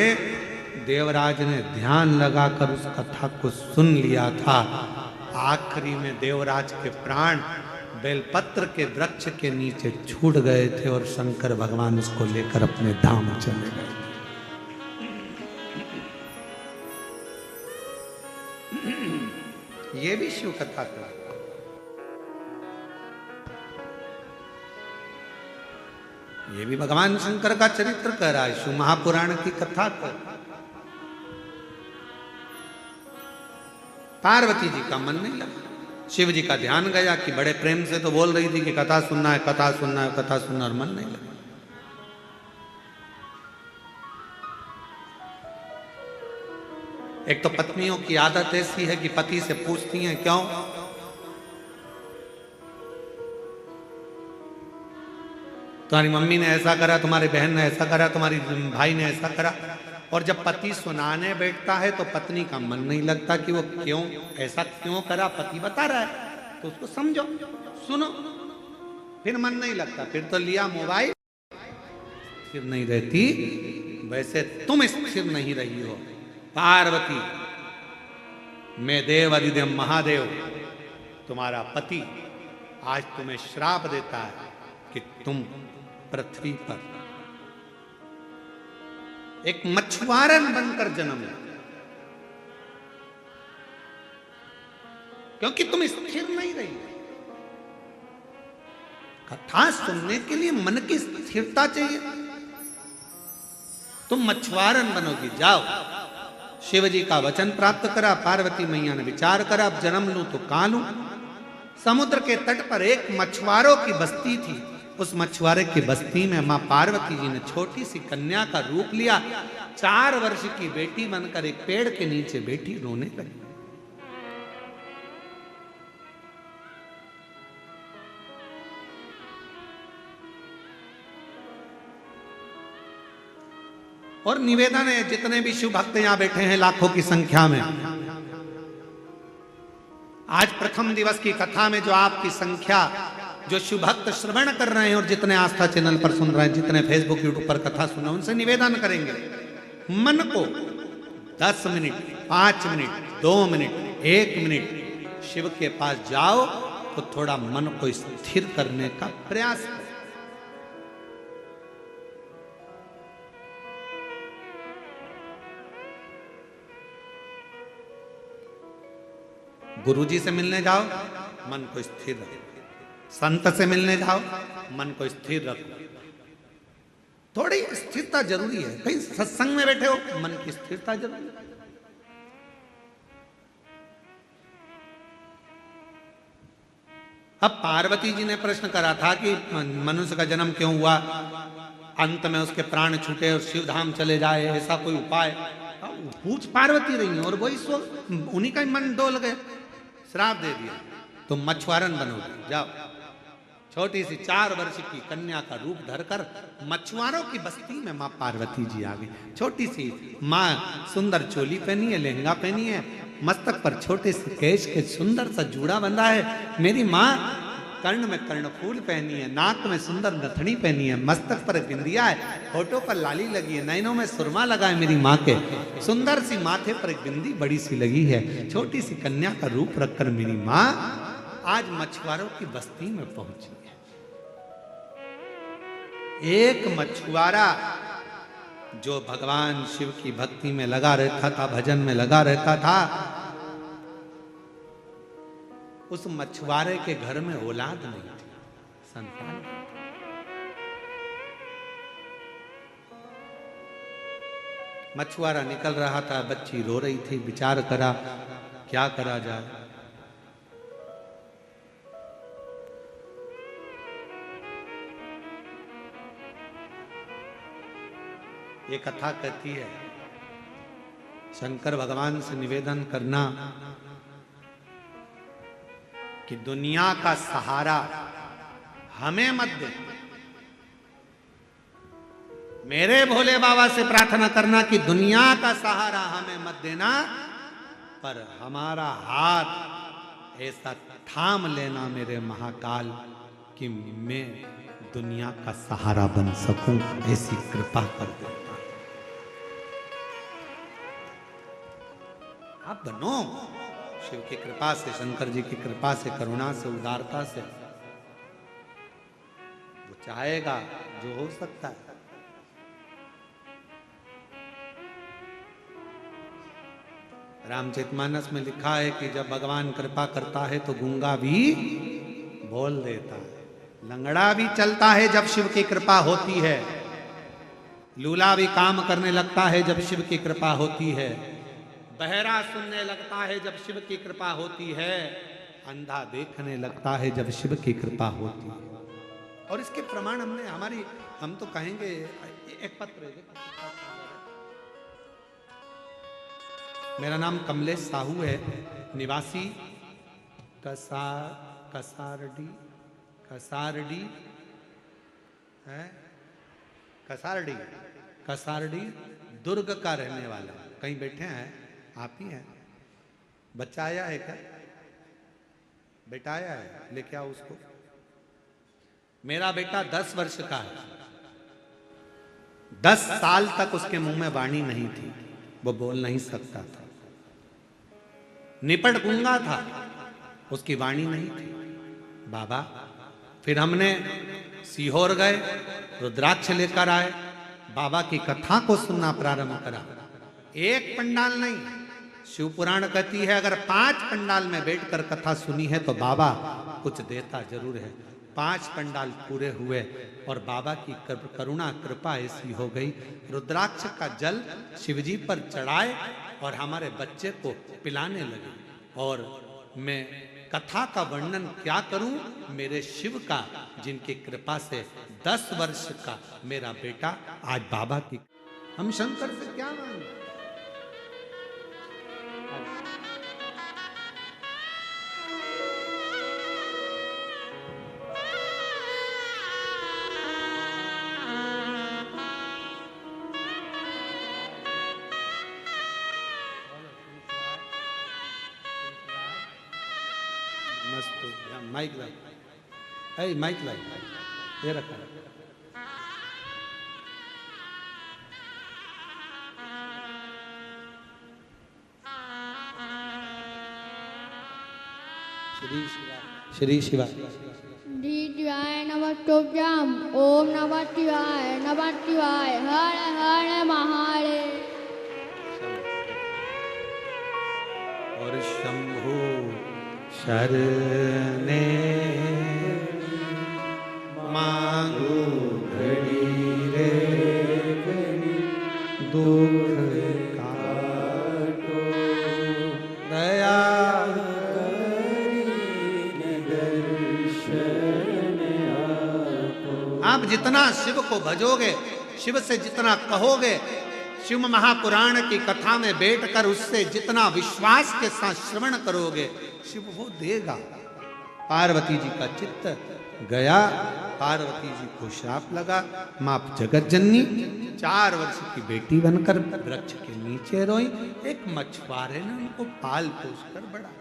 देवराज ने ध्यान लगाकर उस कथा को सुन लिया था। आखिरी में देवराज के प्राण बेलपत्र के वृक्ष के नीचे छूट गए थे और शंकर भगवान उसको लेकर अपने धाम चले गए। ये भी शिव कथा था। ये भी भगवान शंकर का चरित्र कह रहा है, शिव महापुराण की कथा कर। पार्वती जी का मन नहीं लगा, शिव जी का ध्यान गया कि बड़े प्रेम से तो बोल रही थी कि कथा सुनना है, कथा सुनना है, कथा सुनना, और मन नहीं लगा। एक तो पत्नियों की आदत ऐसी है कि पति से पूछती हैं क्यों, तुम्हारी मम्मी ने ऐसा करा, तुम्हारी बहन ने ऐसा करा, तुम्हारी भाई ने ऐसा करा। और जब पति सुनाने बैठता है तो पत्नी का मन नहीं लगता कि वो क्यों ऐसा क्यों करा, पति बता रहा है तो उसको समझो, सुनो, फिर मन नहीं लगता। फिर तो लिया मोबाइल, स्थिर नहीं रहती। वैसे तुम स्थिर नहीं रही हो पार्वती। मैं देव अधिदेव महादेव तुम्हारा पति आज तुम्हें श्राप देता है कि तुम पृथ्वी पर एक मछुआरन बनकर जन्म लो, क्योंकि तुम स्थिर नहीं रही। कथा सुनने के लिए मन की स्थिरता चाहिए। तुम मछुआरन बनोगी, जाओ। शिव जी का वचन प्राप्त करा, पार्वती मैया ने विचार करा, अब जन्म लूं तो कहां लूं। समुद्र के तट पर एक मछुआरों की बस्ती थी। उस मछुआरे की बस्ती में मां पार्वती जी ने छोटी सी कन्या का रूप लिया। 4 वर्ष की बेटी बनकर एक पेड़ के नीचे बैठी रोने लगी। और निवेदन है, जितने भी शिव भक्त यहां बैठे हैं लाखों की संख्या में, आज प्रथम दिवस की कथा में जो आपकी संख्या जो शिव भक्त श्रवण कर रहे हैं और जितने आस्था चैनल पर सुन रहे हैं, जितने फेसबुक यूट्यूब पर कथा सुन रहे हैं, उनसे निवेदन करेंगे, मन को 10 minute, 5 minute, 2 minute, 1 minute Shiv के पास जाओ तो थोड़ा मन को स्थिर करने का प्रयास करो। गुरुजी से मिलने जाओ, मन को स्थिर रखो। संत से मिलने जाओ, मन को स्थिर रखो। थोड़ी स्थिरता जरूरी है। कहीं सत्संग में बैठे हो, मन की स्थिरता जरूरी है। अब पार्वती जी ने प्रश्न करा था कि मनुष्य का जन्म क्यों हुआ, अंत में उसके प्राण छूटे और शिव धाम चले जाए, ऐसा कोई उपाय? पूछ पार्वती रही और वही सो उन्हीं का ही मन डोल गए, श्राप दे दिया, तुम मछुआरन बनोगे, जाओ। छोटी सी 4 वर्ष की कन्या का रूप धरकर मछुआरों की बस्ती में माँ पार्वती जी आ गई। छोटी सी माँ, सुंदर चोली पहनी है, लहंगा पहनी है, मस्तक पर छोटे से केश के सुंदर सा जूड़ा बंधा है। मेरी माँ कर्ण में कर्णफूल पहनी है, नाक में सुंदर नथनी पहनी है, मस्तक पर बिंदिया है, होठों पर लाली लगी है, नैनों में सुरमा लगा है। मेरी माँ के सुंदर सी माथे पर एक बिंदी बड़ी सी लगी है। छोटी सी कन्या का रूप रखकर मेरी माँ आज मछुआरों की बस्ती में पहुंची है। एक मछुआरा जो भगवान शिव की भक्ति में लगा रहता था, भजन में लगा रहता था, उस मछुआरे के घर में औलाद नहीं थी, संतान। मछुआरा निकल रहा था, बच्ची रो रही थी, विचार करा क्या करा जाए। ये कथा कहती है, शंकर भगवान से निवेदन करना कि दुनिया का सहारा हमें मत दे। मेरे भोले बाबा से प्रार्थना करना कि दुनिया का सहारा हमें मत देना, पर हमारा हाथ ऐसा थाम लेना मेरे महाकाल कि मैं दुनिया का सहारा बन सकूं, ऐसी कृपा कर देना। आप बनो शिव की कृपा से, शंकर जी की कृपा से, करुणा से, उदारता से। वो चाहेगा जो हो सकता है। रामचरितमानस में लिखा है कि जब भगवान कृपा करता है तो गूंगा भी बोल देता है, लंगड़ा भी चलता है जब शिव की कृपा होती है, लूला भी काम करने लगता है जब शिव की कृपा होती है, बहरा सुनने लगता है जब शिव की कृपा होती है, अंधा देखने लगता है जब शिव की कृपा होती है। और इसके प्रमाण हम तो कहेंगे, एक पत्र है। मेरा नाम कमलेश साहू है, निवासी कसारडी दुर्ग का रहने वाला। कहीं बैठे हैं आप ही हैं? बच्चा आया है क्या? बेटा आया है, लेके आओ उसको। मेरा बेटा 10 वर्ष का है। 10 साल तक उसके मुंह में वाणी नहीं थी, वो बोल नहीं सकता था, निपट गूंगा था, उसकी वाणी नहीं थी। बाबा, फिर हमने सीहोर गए, रुद्राक्ष लेकर आए, बाबा की कथा को सुनना प्रारंभ करा। एक पंडाल नहीं, शिव पुराण कहती है अगर 5 पंडाल में बैठकर कथा सुनी है तो बाबा कुछ देता जरूर है। 5 पंडाल पूरे हुए और बाबा की करुणा कृपा ऐसी हो गई, रुद्राक्ष का जल शिवजी पर चढ़ाए और हमारे बच्चे को पिलाने लगे। और मैं कथा का वर्णन क्या करूं मेरे शिव का, जिनकी कृपा से 10 वर्ष का मेरा बेटा आज बाबा की। हम शंकर से क्या मांगे? है माइक लाई ये रखा श्री शिवा शिवाय नमस्तुभ्यं ओम नमः शिवाय हर हर महादेव। और शंभु शरणे मांगू घड़ी रे दुख काटो दया आप जितना शिव को भजोगे, शिव से जितना कहोगे, शिव महापुराण की कथा में बैठकर उससे जितना विश्वास के साथ श्रवण करोगे, शिव वो देगा। पार्वती जी का चित्त गया, पार्वती जी को श्राप लगा। मां जगत जननी 4 वर्ष की बेटी बनकर वृक्ष के नीचे रोई। एक मछुआरे ने उनको पाल पोस कर बड़ा।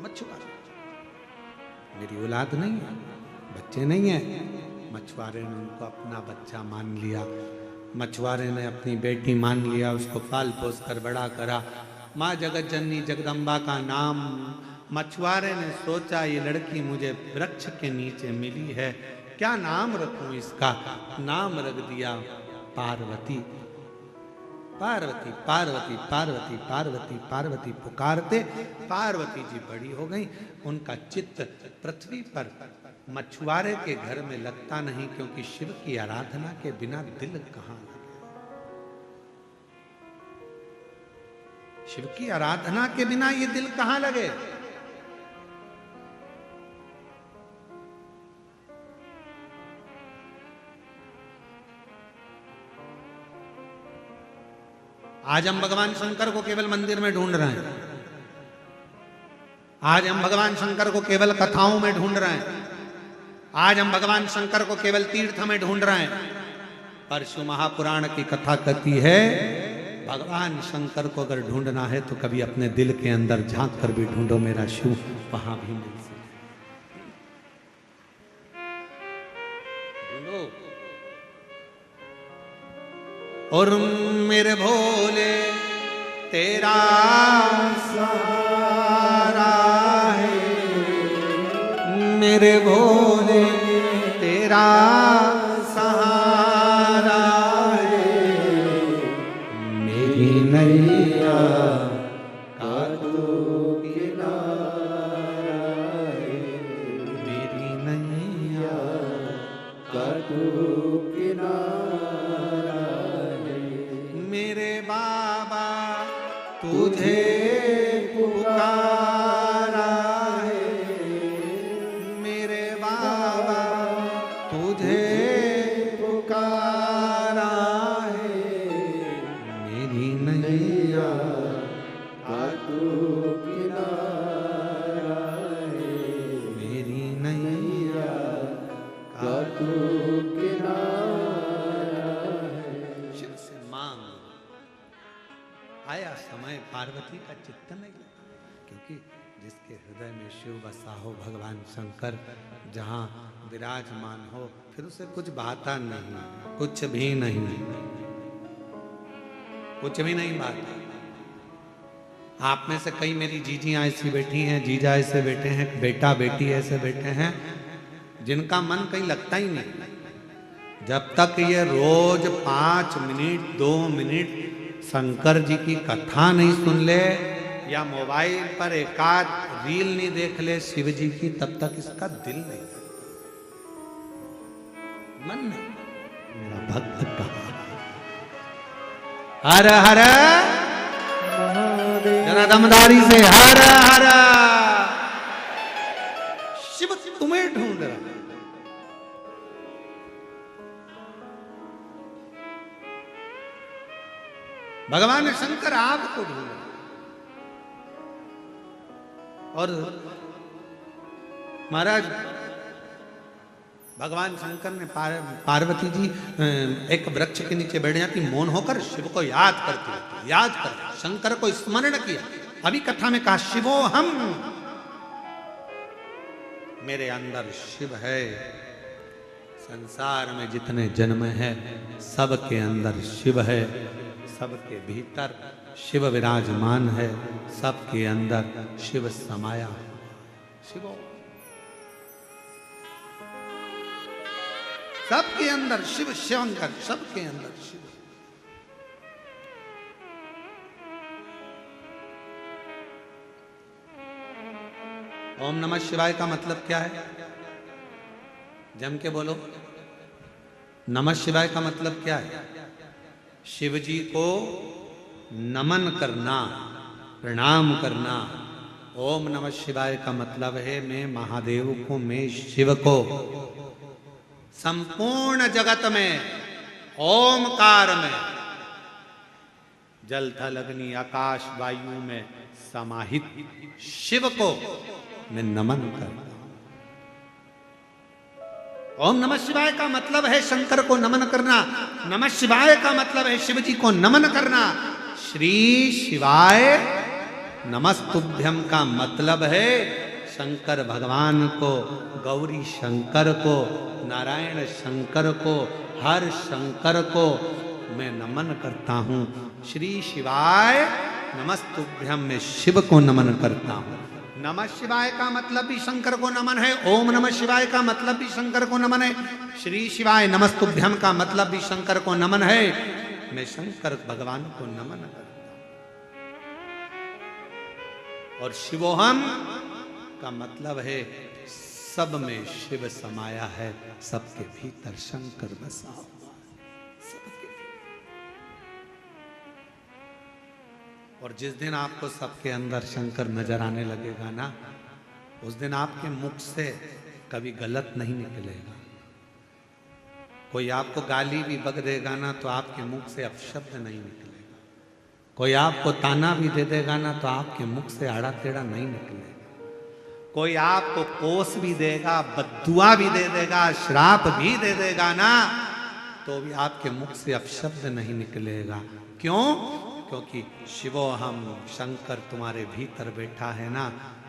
मछुआरा मेरी औलाद नहीं है, बच्चे नहीं है, मछुआरे ने उनको अपना बच्चा मान लिया। मछुआरे ने अपनी बेटी मान लिया, उसको पाल पोस कर बड़ा करा। माँ जगत जननी जगदम्बा का नाम मछुआरे ने सोचा, ये लड़की मुझे वृक्ष के नीचे मिली है, क्या नाम रखूं इसका? नाम रख दिया पार्वती। पार्वती पार्वती पार्वती पार्वती पार्वती पुकारते पार्वती जी बड़ी हो गई। उनका चित्त पृथ्वी पर मछुआरे के घर में लगता नहीं, क्योंकि शिव की आराधना के बिना दिल कहां लगे? शिव की आराधना के बिना ये दिल कहां लगे? आज हम भगवान शंकर को केवल मंदिर में ढूंढ रहे हैं, आज हम भगवान शंकर को केवल कथाओं में ढूंढ रहे हैं, आज हम भगवान शंकर को केवल तीर्थ में ढूंढ रहे हैं। पर शिव महापुराण की कथा कहती है, भगवान शंकर को अगर ढूंढना है तो कभी अपने दिल के अंदर झांक कर भी ढूंढो, मेरा शिव वहां भी मिल सकता। और मेरे भोले तेरा सहारा है, मेरे भोले तेरा सहारा है, मेरी नैया का तू किनारा है, मेरी नैया का तू किनारा है, मेरे बाबा तुझे पुकारा है, मेरे बाबा तुझे पुकारा है, मेरी नैया का तू किनारा है, मेरी नैया का तू किनारा है। शिव से मांग। आया समय पार्वती का चित्त नहीं लगा, क्योंकि जिसके हृदय में शिव बसा हो, भगवान शंकर जहाँ विराजमान हो, फिर उसे कुछ भाता नहीं, कुछ भी नहीं, कुछ भी नहीं भाता। आप में से कई मेरी जीजियां ऐसी बैठी हैं, जीजा ऐसे बैठे हैं, बेटा बेटी ऐसे बैठे हैं, जिनका मन कहीं लगता ही नहीं। जब तक ये रोज 5 मिनट 2 मिनट शंकर जी की कथा नहीं सुन ले, या मोबाइल पर एकाध रील नहीं देख ले शिव जी की, तब तक इसका दिल नहीं, मन नहीं। मेरा भक्त कहा हर हर जरा दमदारी से हर हर, शिव तुम्हें ढूंढ रहा। भगवान शंकर आपको ढूंढ रहा। और महाराज भगवान शंकर ने पार्वती जी एक वृक्ष के नीचे बैठ जाती, मौन होकर शिव को याद करती रहती, याद कर शंकर को स्मरण किया। अभी कथा में कहा शिवो हम, मेरे अंदर शिव है। संसार में जितने जन्म हैं सबके अंदर शिव है, सबके भीतर शिव विराजमान है, सबके अंदर शिव समाया। शिवो सबके अंदर शिव, शिवंकर सबके अंदर शिव। ओम नमः शिवाय का मतलब क्या है? जम के बोलो। नमः शिवाय का मतलब क्या है? शिव जी को नमन करना, प्रणाम करना। ओम नमः शिवाय का मतलब है मैं महादेव को, मैं शिव को संपूर्ण जगत में ओमकार में, जल थल अग्नि आकाश वायु में समाहित शिव को मैं नमन करता हूं। ओम नमः शिवाय का मतलब है शंकर को नमन करना। नमः शिवाय का मतलब है शिव जी को नमन करना। श्री शिवाय नमस्तुभ्यम का मतलब है शंकर भगवान को, गौरी शंकर को, नारायण शंकर को, हर शंकर को मैं नमन करता हूं। श्री शिवाय नमस्तुभ्यम में शिव को नमन करता हूं। नमः शिवाय का मतलब भी शंकर को नमन है। ओम नमः शिवाय का मतलब भी शंकर को नमन है। श्री शिवाय नमस्तुभ्यम का मतलब भी शंकर को नमन है। मैं शंकर भगवान को नमन करता हूं। और शिवोहम का मतलब है सब में शिव समाया है, सबके भीतर शंकर बसा हुआ सबके। और जिस दिन आपको सबके अंदर शंकर नजर आने लगेगा ना, उस दिन आपके मुख से कभी गलत नहीं निकलेगा। कोई आपको गाली भी बक देगा ना तो आपके मुख से अपशब्द नहीं निकलेगा। कोई आपको ताना भी दे देगा ना तो आपके मुख से आड़ा टेढ़ा नहीं निकलेगा। कोई आपको कोस भी देगा, बद्दुआ भी दे देगा, श्राप भी दे देगा ना, तो भी आपके मुख से अपशब्द नहीं निकलेगा। क्यों? क्योंकि शिवो हम, शंकर तुम्हारे भीतर बैठा है ना,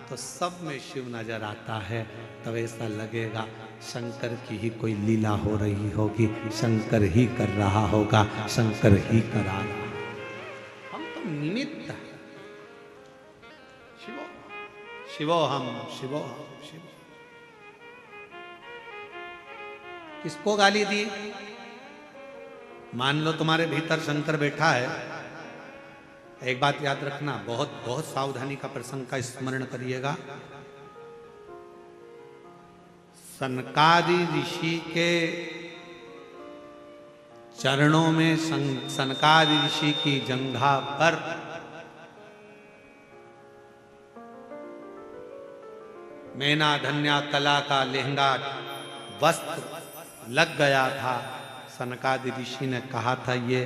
तो सब में शिव नजर आता है। तब ऐसा लगेगा शंकर की ही कोई लीला हो रही होगी, शंकर ही कर रहा होगा, शंकर ही करा रहा। हम तो निमित्त हैं। शिवो शिवो हम, शिवो हम, शिव। किसको गाली दी? मान लो तुम्हारे भीतर शंकर बैठा है। एक बात याद रखना, बहुत बहुत सावधानी का प्रसंग का स्मरण करिएगा। सनकादि ऋषि के चरणों में, सनकादि ऋषि की जंघा पर मैना धन्या कला का लहंगा वस्त्र लग गया था। सनकादि ऋषि ने कहा था ये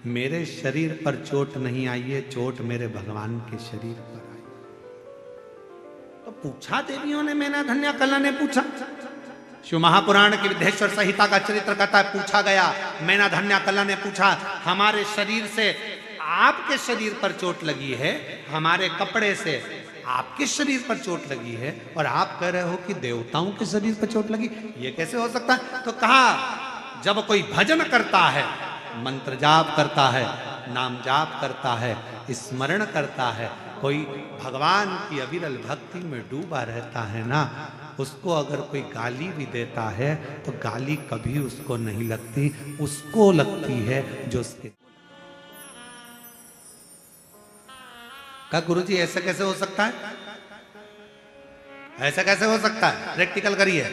मेरे शरीर पर चोट नहीं आई है, चोट मेरे भगवान के शरीर पर आई। तो पूछा देवियों ने, मैना धन्या कला ने पूछा। शिव महापुराण की विद्येश्वर संहिता का चरित्र कहता है, पूछा गया, मैना धन्या कला ने पूछा, हमारे शरीर से आपके शरीर पर चोट लगी है, हमारे कपड़े से आपके शरीर पर चोट लगी है, और आप कह रहे हो कि देवताओं के शरीर पर चोट लगी, ये कैसे हो सकता है? तो कहा जब कोई भजन करता है, मंत्र जाप करता है, नाम जाप करता है, स्मरण करता है, कोई भगवान की अविरल भक्ति में डूबा रहता है ना, उसको अगर कोई गाली भी देता है तो गाली कभी उसको नहीं लगती, उसको लगती है जो उसके। क्या गुरुजी ऐसा कैसे हो सकता है? ऐसा कैसे हो सकता है? प्रैक्टिकल करिए।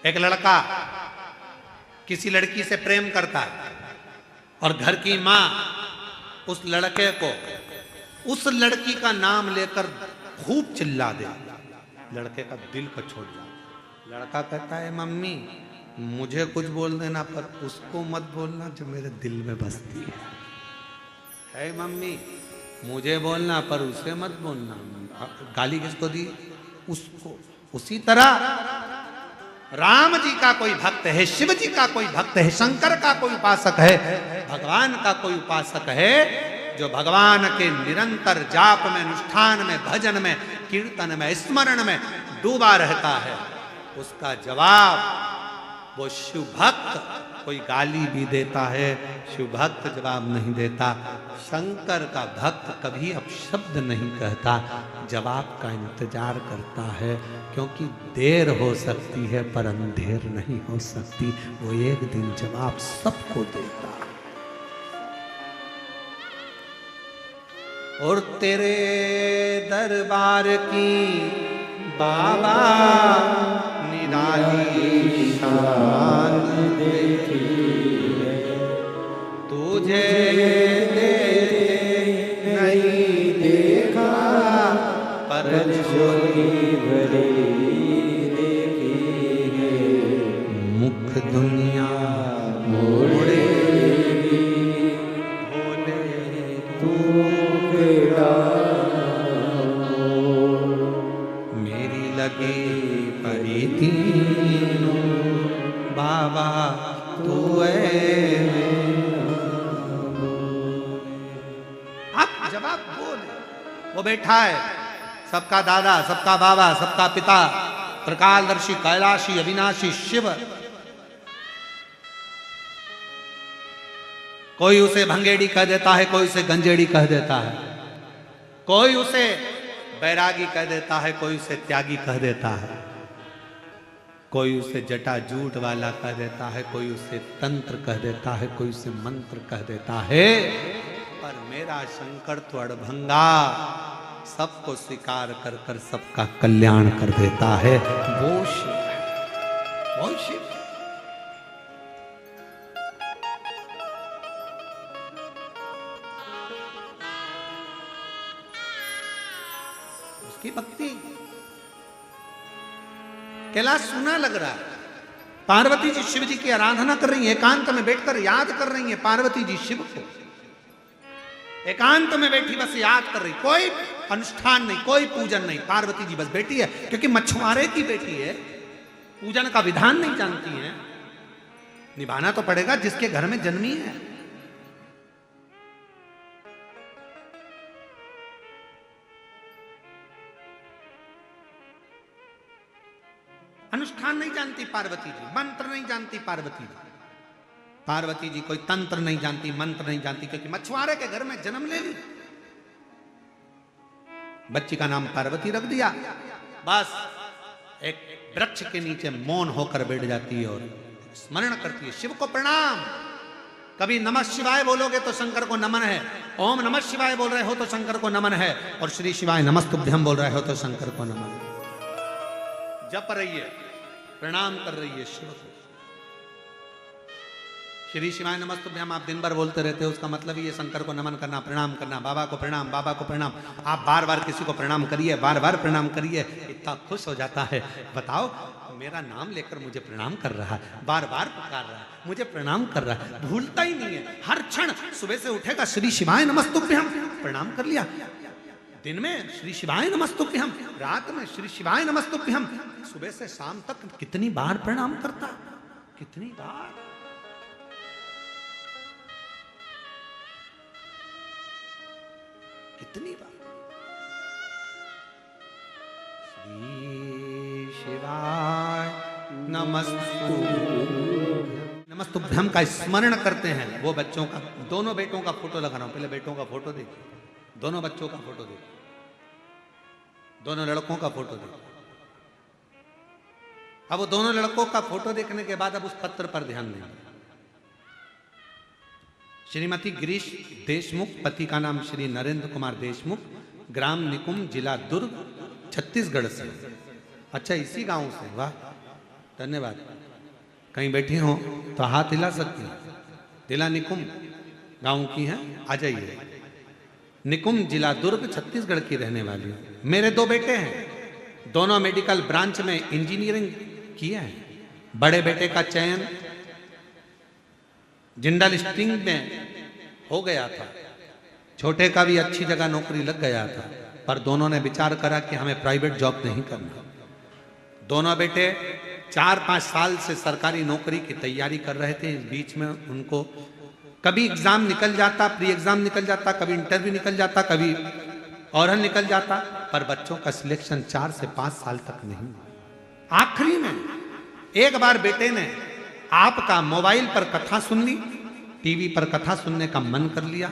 एक लड़का किसी लड़की से प्रेम करता है और घर की मां उस लड़के को उस लड़की का नाम लेकर खूब चिल्ला दे, लड़के का दिल को छोड़ जाए। लड़का कहता है मम्मी मुझे कुछ बोल देना पर उसको मत बोलना जो मेरे दिल में बसती है मम्मी मुझे बोलना पर उसे मत बोलना। गाली किसको दी? उसको। उसी तरह राम जी का कोई भक्त है, शिव जी का कोई भक्त है, शंकर का कोई उपासक है, भगवान का कोई उपासक है, जो भगवान के निरंतर जाप में, अनुष्ठान में, भजन में, कीर्तन में, स्मरण में डूबा रहता है, उसका जवाब वो शिव भक्त, कोई गाली भी देता है, शिव भक्त जवाब नहीं देता। शंकर का भक्त कभी अपशब्द नहीं कहता, जवाब का इंतजार करता है, क्योंकि देर हो सकती है पर अंधेर नहीं हो सकती। वो एक दिन जवाब सबको देता है। और तेरे दरबार की बाबा निराली शान देखी है, तुझे नहीं देखा पर छोटी बड़ी देखी है, मुख दुनिया मोड़े भोले तू बेड़ा मेरी लगी परी तीनों बाबा तू आप जवाब बोले। वो बैठा है, सबका दादा, सबका बाबा, सबका पिता, प्रकालदर्शी, कैलाशी, अविनाशी शिव। कोई उसे भंगेड़ी कह देता है, कोई उसे गंजेड़ी कह देता है, कोई उसे बैरागी कह देता है, कोई उसे त्यागी कह देता है, कोई उसे जटा जूट वाला कह देता है, कोई उसे तंत्र कह देता है, कोई उसे मंत्र कह देता है। पर मेरा शंकर तो अड़भंगा, सबको स्वीकार कर कर सबका कल्याण कर देता है। वो शिव है, वो शिव है। उसकी भक्ति कैलाश सुना लग रहा है। पार्वती जी शिव जी की आराधना कर रही है, एकांत में बैठकर याद कर रही है पार्वती जी शिव को, एकांत में बैठी बस याद कर रही, कोई अनुष्ठान नहीं, कोई पूजन नहीं। पार्वती जी बस बैठी है, क्योंकि मछुआरे की बेटी है, पूजन का विधान नहीं जानती है, निभाना तो पड़ेगा जिसके घर में जन्मी है। अनुष्ठान नहीं जानती पार्वती जी, मंत्र नहीं जानती पार्वती जी, पार्वती जी कोई तंत्र नहीं जानती, मंत्र नहीं जानती, क्योंकि मछुआरे के घर में जन्म ले ली। बच्ची का नाम पार्वती रख दिया, बस एक वृक्ष के नीचे मौन होकर बैठ जाती है और स्मरण करती है शिव को प्रणाम। कभी नमः शिवाय बोलोगे तो शंकर को नमन है, ओम नमः शिवाय बोल रहे हो तो शंकर को नमन है, और श्री शिवाय नमस्तुभ्यम बोल रहे हो तो शंकर को नमन है। जप रही है, प्रणाम कर रही है शिव को। श्री शिवाय नमस्तुभ्यम आप दिन भर बोलते रहते हो, उसका मतलब ये शंकर को नमन करना, प्रणाम करना, बाबा को प्रणाम, बाबा को प्रणाम। आप बार बार किसी को प्रणाम करिए, बार बार प्रणाम करिए, इतना खुश हो जाता है। बताओ, मेरा नाम लेकर मुझे प्रणाम कर रहा है, बार बार पुकार रहा है, मुझे प्रणाम कर रहा है, भूलता ही नहीं है। हर क्षण सुबह से उठेगा श्री शिवाय नमस्तुभ्यम, प्रणाम कर लिया। दिन में श्री शिवाय नमस्तुभ्यम, रात में श्री शिवाय नमस्तुभ्यम, सुबह से शाम तक कितनी बार प्रणाम करता, कितनी बार। कितनी बार। श्री शिवाय नमस्तुभ्यम का स्मरण करते हैं। वो बच्चों का, दोनों बेटों का फोटो लगा रहा हूं, पहले बेटों का फोटो देखिए, दोनों बच्चों का फोटो देखिए, दोनों लड़कों का फोटो देखिए। अब वो दोनों लड़कों का फोटो देखने के बाद अब उस पत्र पर ध्यान देंगे। श्रीमती गिरीश देशमुख, पति का नाम श्री नरेंद्र कुमार देशमुख, ग्राम निकुम, जिला दुर्ग, छत्तीसगढ़ से। अच्छा, इसी गांव से, वाह, धन्यवाद। कहीं बैठी हो तो हाथ हिला सकती हैं। जिला निकुम गांव की हैं, आ जाइए। निकुम, जिला दुर्ग, छत्तीसगढ़ की रहने वाली हूँ। मेरे दो बेटे हैं, दोनों मेडिकल ब्रांच में इंजीनियरिंग किए हैं। बड़े बेटे का चयन जिंदल स्टिंग में हो गया था, छोटे का भी अच्छी जगह नौकरी लग गया था, पर दोनों ने विचार करा कि हमें प्राइवेट जॉब नहीं करना। दोनों बेटे 4-5 साल से सरकारी नौकरी की तैयारी कर रहे थे। इस बीच में उनको कभी एग्जाम निकल जाता, प्री एग्जाम निकल जाता, कभी इंटरव्यू निकल जाता, कभी और निकल जाता, पर बच्चों का सिलेक्शन 4 से 5 साल तक नहीं। आखिरी में एक बार बेटे ने आपका मोबाइल पर कथा सुन ली, टीवी पर कथा सुनने का मन कर लिया,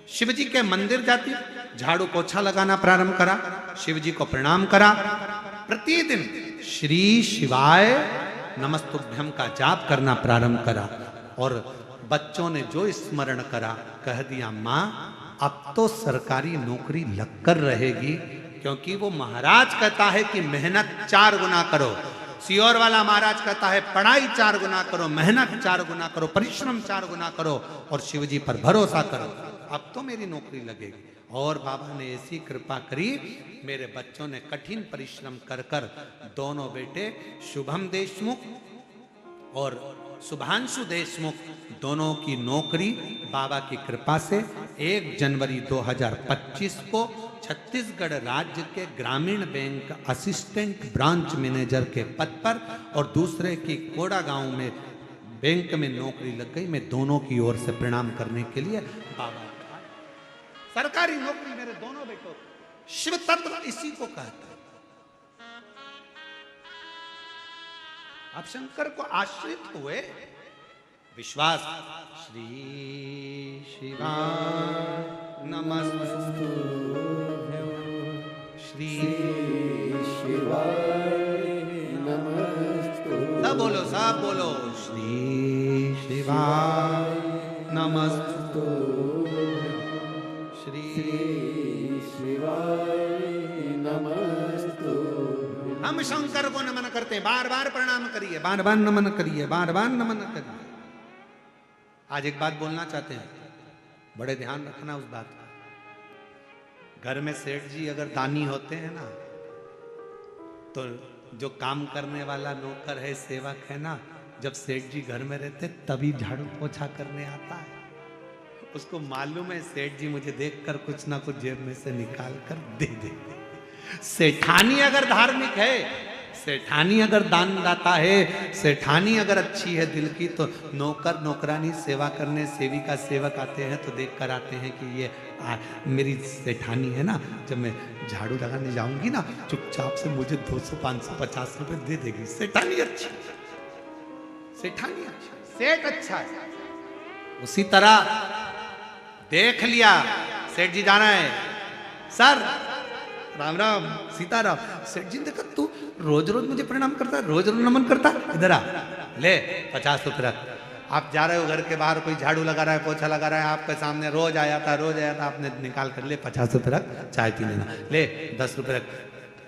शिव जी के मंदिर जाती, झाड़ू पोछा लगाना प्रारंभ करा, शिव जी को प्रणाम करा, प्रतिदिन श्री शिवाय नमस्तुभ्यम का जाप करना प्रारंभ करा। और बच्चों ने जो स्मरण करा, कह दिया माँ अब तो सरकारी नौकरी लगकर रहेगी, क्योंकि वो महाराज कहता है कि मेहनत 4 गुना करो, सियोर वाला महाराज कहता है पढ़ाई 4 गुना करो, मेहनत 4 गुना करो, परिश्रम 4 गुना करो और शिव जी पर भरोसा करो, अब तो मेरी नौकरी लगेगी। और बाबा ने ऐसी कृपा करी, मेरे बच्चों ने कठिन परिश्रम कर कर दोनों बेटे शुभम देशमुख और शुभांशु देशमुख दोनों की नौकरी बाबा की कृपा से 1 जनवरी 2025 को छत्तीसगढ़ राज्य के ग्रामीण बैंक असिस्टेंट ब्रांच मैनेजर के पद पर और दूसरे की कोड़ा गांव में बैंक में नौकरी लग गई। मैं दोनों की ओर से प्रणाम करने के लिए बाबा, सरकारी नौकरी मेरे दोनों बेटों, शिव तत्व इसी को कहता है। आप शंकर को आश्रित हुए, विश्वास, श्री शिवाय नमस्तुभ्यं, श्री शिवाय नमस्तुभ्यं। सब बोलो, सब बोलो, श्री शिवाय नमस्तुभ्यं, श्री शिवाय नमस्तुभ्यं। हम शंकर को नमन करते हैं, बार बार प्रणाम करिए, बार बार नमन करिए, बार बार नमन करिए। आज एक बात बोलना चाहते हैं, बड़े ध्यान रखना उस बात का। घर में सेठ जी अगर दानी होते हैं ना, तो जो काम करने वाला नौकर है, सेवक है ना, जब सेठ जी घर में रहते तभी झाड़ू पोछा करने आता है। उसको मालूम है सेठ जी मुझे देखकर कुछ ना कुछ जेब में से निकाल कर दे देंगे। सेठानी अगर धार्मिक है, सेठानी अगर दानदाता है, सेठानी अगर अच्छी है दिल की, तो नौकर नौकरानी सेवा करने, सेविका सेवक आते हैं तो देख कर आते हैं कि ये मेरी सेठानी है ना, जब मैं झाड़ू लगाने जाऊंगी ना चुपचाप से मुझे 200 500 50 रुपए दे देगी। सेठानी अच्छी, सेठानी अच्छी, सेठ अच्छा है। उसी तरह देख लिया सेठ जी जाना है, सर राम राम सीताराम, सेठ जी ने देखा तू रोज रोज मुझे प्रणाम करता है, रोज रोज नमन करता है, इधर आ ले 50 रुपये रख। आप जा रहे हो घर के बाहर, कोई झाड़ू लगा रहा है, पोछा लगा रहा है, आपके सामने रोज आया था, आपने निकाल कर ले 50 रुपये रख, चाय पी लेना, ले 10 रुपये रख।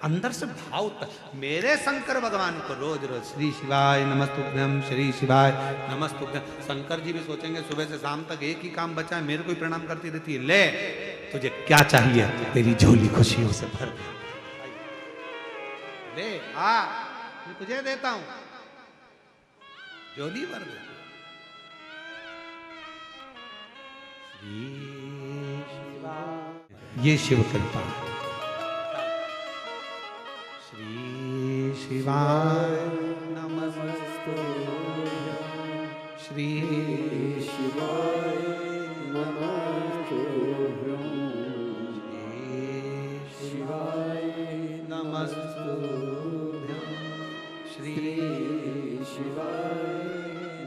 अंदर से भाव मेरे शंकर भगवान को रोज रोज श्री शिवाय नमस्तुभ्यम, श्री शिवाय नमस्तुभ्यम। शंकर जी भी सोचेंगे सुबह से शाम तक एक ही काम बचा है, मेरे को ही प्रणाम करती रहती है, ले तुझे क्या चाहिए, तेरी झोली खुशियों से भर दे, ले आ मैं तुझे देता हूं, झोली भर दे। श्री शिवाय, ये शिव कृपा। श्री शिवाय नमस्तुभ्यं, श्री शिवाय नमस्तुभ्यं, शिवाय नमस्तुभ्यं, श्री शिवाय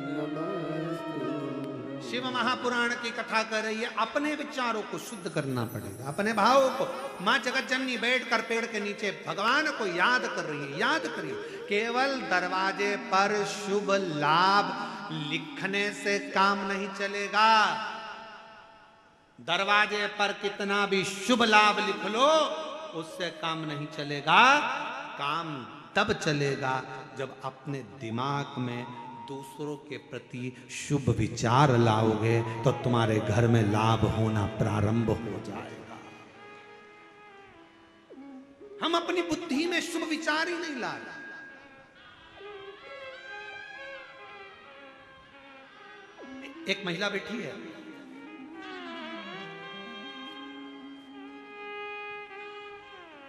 नमस्तुभ्यं। शिव महापुराण की कथा कर रही है, अपने विचारों को शुद्ध करना पड़ेगा, अपने भावों को। माँ जगत जननी बैठकर पेड़ के नीचे भगवान को याद कर रही है, याद करिए। केवल दरवाजे पर शुभ लाभ लिखने से काम नहीं चलेगा। दरवाजे पर कितना भी शुभ लाभ लिख लो, उससे काम नहीं चलेगा। काम तब चलेगा जब अपने दिमाग में दूसरों के प्रति शुभ विचार लाओगे, तो तुम्हारे घर में लाभ होना प्रारंभ हो जाएगा। हम अपनी बुद्धि में शुभ विचार ही नहीं ला रहे। एक महिला बैठी है,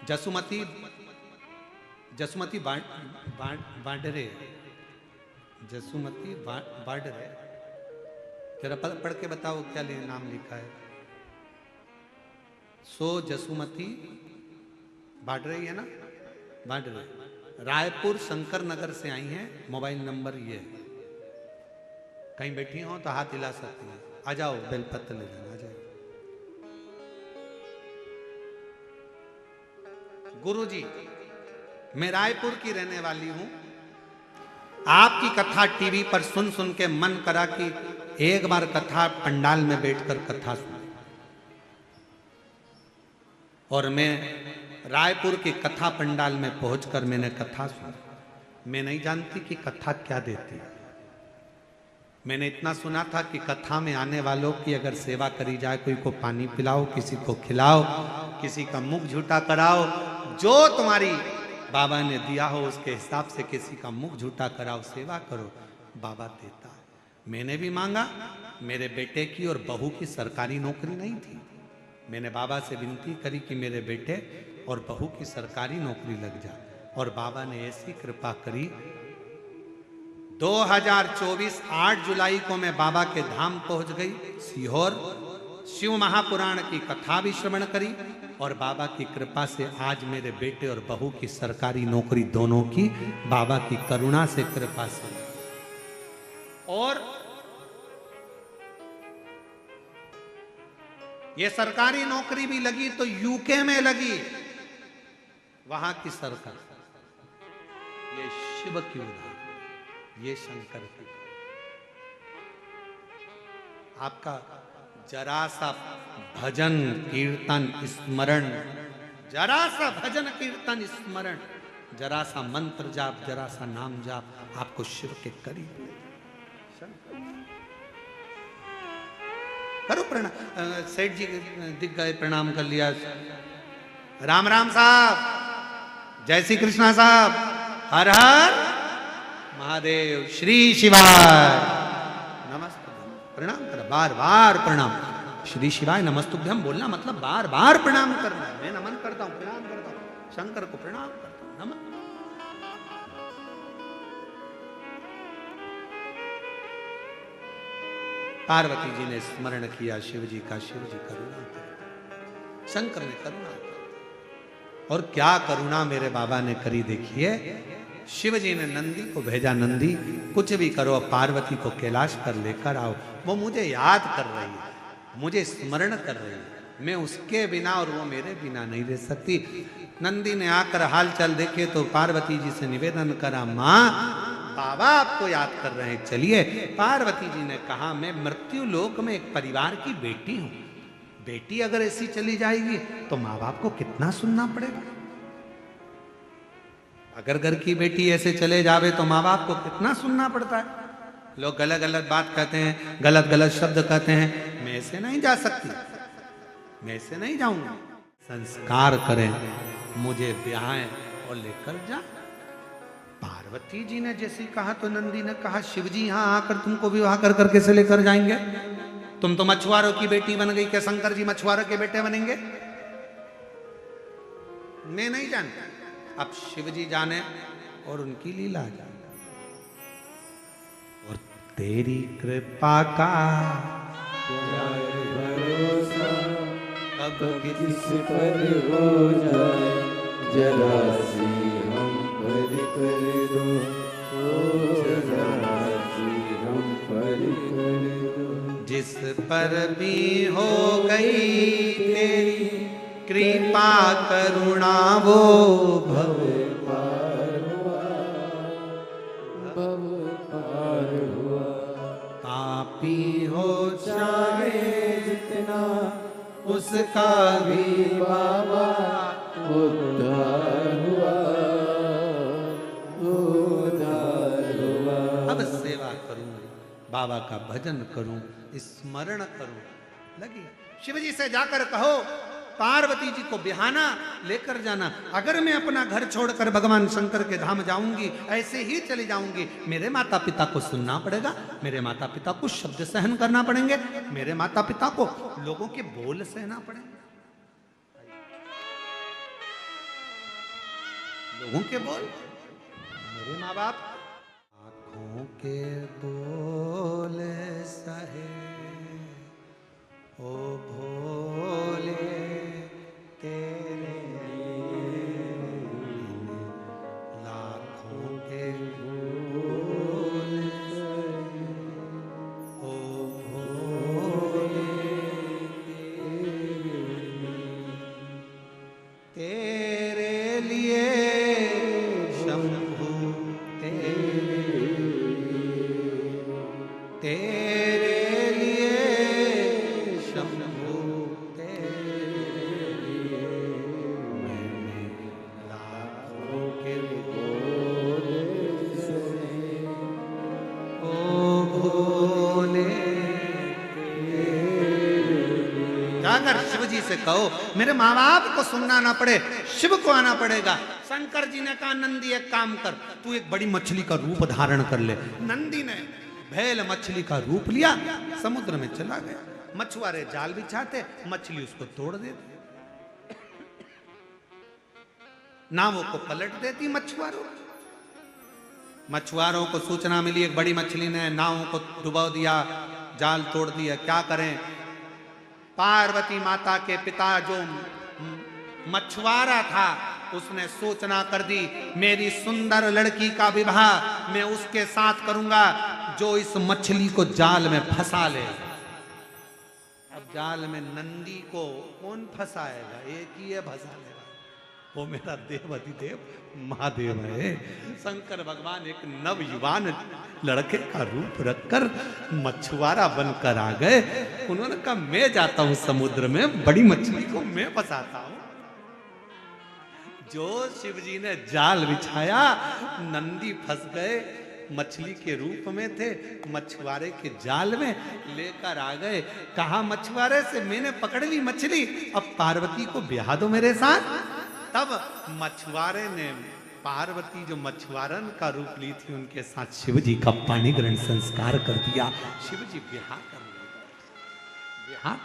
जसुमती बांडरे, जसुमती बांडरे, जरा पढ़ के बताओ क्या नाम लिखा है। सो जसुमती बांट रही है ना, बांट रही। रायपुर शंकर नगर से आई हैं, मोबाइल नंबर ये है। कहीं बैठी हो तो हाथ हिला सकती है। आ जाओ, बेलपत्र ले लेना, आ जाओ। गुरुजी, मैं रायपुर की रहने वाली हूं। आपकी कथा टीवी पर सुन सुन के मन करा कि एक बार कथा पंडाल में बैठकर कथा सुन। और मैं रायपुर की कथा पंडाल में पहुंचकर मैंने कथा सुनी। मैं नहीं जानती कि कथा क्या देती है। मैंने इतना सुना था कि कथा में आने वालों की अगर सेवा करी जाए, कोई को पानी पिलाओ, किसी को खिलाओ, किसी का मुख झूठा कराओ, जो तुम्हारी बाबा ने दिया हो उसके हिसाब से किसी का मुख झूठा कराओ, सेवा करो, बाबा देता है। मैंने भी मांगा। मेरे बेटे की और बहू की सरकारी नौकरी नहीं थी। मैंने बाबा से विनती करी कि मेरे बेटे और बहू की सरकारी नौकरी लग जाए, और बाबा ने ऐसी कृपा करी। 2024 8 जुलाई को मैं बाबा के धाम पहुंच गई सीहोर। शिव महापुराण की कथा भी श्रवण करी, और बाबा की कृपा से आज मेरे बेटे और बहू की सरकारी नौकरी दोनों की बाबा की करुणा से, कृपा से। और ये सरकारी नौकरी भी लगी तो यूके में लगी, वहां की सरकार। ये शिव की उदाहरण, ये शंकर की। आपका जरा सा भजन कीर्तन स्मरण, जरा सा भजन कीर्तन स्मरण, जरा सा मंत्र जाप, जरा सा नाम जाप, आपको शिव के करीब। करो प्रणाम। सेठ जी दिख गए, प्रणाम कर लिया। राम राम साहब, जय श्री कृष्णा साहब, हर हर महादेव, श्री शिवाय नमस्ते। प्रणाम करो, बार बार प्रणाम। श्री शिवाय नमस्तुभ्यम बोलना मतलब बार बार प्रणाम करना। मैं नमन करता हूं, प्रणाम करता हूं, शंकर को प्रणाम करता हूं, नमन। पार्वती जी ने स्मरण किया शिव जी का, शिव जी करुणा, शंकर ने करुणा। और क्या करुणा मेरे बाबा ने करी देखिए। शिव जी ने नंदी को भेजा, नंदी कुछ भी करो, पार्वती को कैलाश पर लेकर आओ। वो मुझे याद कर रही है, मुझे स्मरण कर रही है, मैं उसके बिना और वो मेरे बिना नहीं रह सकती। नंदी ने आकर हाल चाल देखे तो पार्वती जी से निवेदन करा, माँ बाबा आपको याद कर रहे हैं, चलिए। पार्वती जी ने कहा, मैं मृत्यु लोक में एक परिवार की बेटी हूं। बेटी अगर ऐसी चली जाएगी तो माँ बाप को कितना सुनना पड़ेगा। अगर घर की बेटी ऐसे चले जावे तो माँ बाप को कितना सुनना पड़ता है। लोग गलत गलत बात कहते हैं, गलत गलत शब्द कहते हैं। मैं ऐसे नहीं जा सकती, मैं ऐसे नहीं जाऊंगी। संस्कार करें, मुझे ब्याहें और लेकर जा। पार्वती जी ने जैसे कहा तो नंदी ने कहा, शिव जी यहां आकर तुमको विवाह कर कर कैसे लेकर जाएंगे? तुम तो मछुआरों की बेटी बन गई, क्या शंकर जी मछुआरों के बेटे बनेंगे? मैं नहीं जानता। अब शिव जी जाने और उनकी लीला जाने। और तेरी कृपा का भरोसा अब किस पर हो जाए, जरा सी हम पर कर दो, ओ जरा सी हम पर कर दो। जिस पर भी हो गई तेरी कृपा करुणा, वो भव पार हुआ, भव पार हुआ। पापी हो चाहे जितना उसका भी बाबा उद्धार हुआ, उद्धार हुआ। अब सेवा करूं, बाबा का भजन करूं, स्मरण करूं। लगी शिव जी से जाकर कहो, पार्वती जी को बिहाना लेकर जाना। अगर मैं अपना घर छोड़कर भगवान शंकर के धाम जाऊंगी, ऐसे ही चली जाऊंगी, मेरे माता पिता को सुनना पड़ेगा, मेरे माता पिता को शब्द सहन करना पड़ेंगे, मेरे माता पिता को लोगों के बोल सहना पड़ेंगे, लोगों के बोल, मेरे माँ बाप। आंखों के बोल सहे ओ भोले, जाकर शिव जी से कहो मेरे माँ बाप को सुनना ना पड़े, शिव को आना पड़ेगा। शंकर जी ने कहा नंदी एक काम कर, तू एक बड़ी मछली का रूप धारण कर ले। नंदी ने भेल मछली का रूप लिया, समुद्र में चला गया। मछुआरे जाल बिछाते, मछली उसको तोड़ देती, नावों को पलट देती मछुआरों को सूचना मिली एक बड़ी मछली ने नावों को डुबो दिया, जाल तोड़ दिया। क्या करें? पार्वती माता के पिता जो मछुआरा था उसने सूचना कर दी मेरी सुंदर लड़की का विवाह मैं उसके साथ करूंगा जो इस मछली को जाल में फंसा ले। अब जाल में नंदी को कौन फंसाएगा? एक ही है फंसाने वाला, वो मेरा देव अधिदेव महादेव है। शंकर भगवान एक नवयुवान लड़के का रूप रखकर मछुआरा बनकर आ गए। उन्होंने कहा मैं जाता हूं समुद्र में, बड़ी मछली को मैं फंसाता हूं। जो शिव जी ने जाल बिछाया, नंदी फंस गए, मछली के रूप में थे, मछुआरे के जाल में लेकर आ गए। कहा मछुआरे से मैंने पकड़ ली मछली, अब पार्वती को ब्याह दो मेरे साथ। तब मछुआरे ने पार्वती जो मछुआरन का रूप ली थी उनके साथ शिव जी का पानी ग्रहण संस्कार कर दिया। शिव जी ब्याह कर लिया।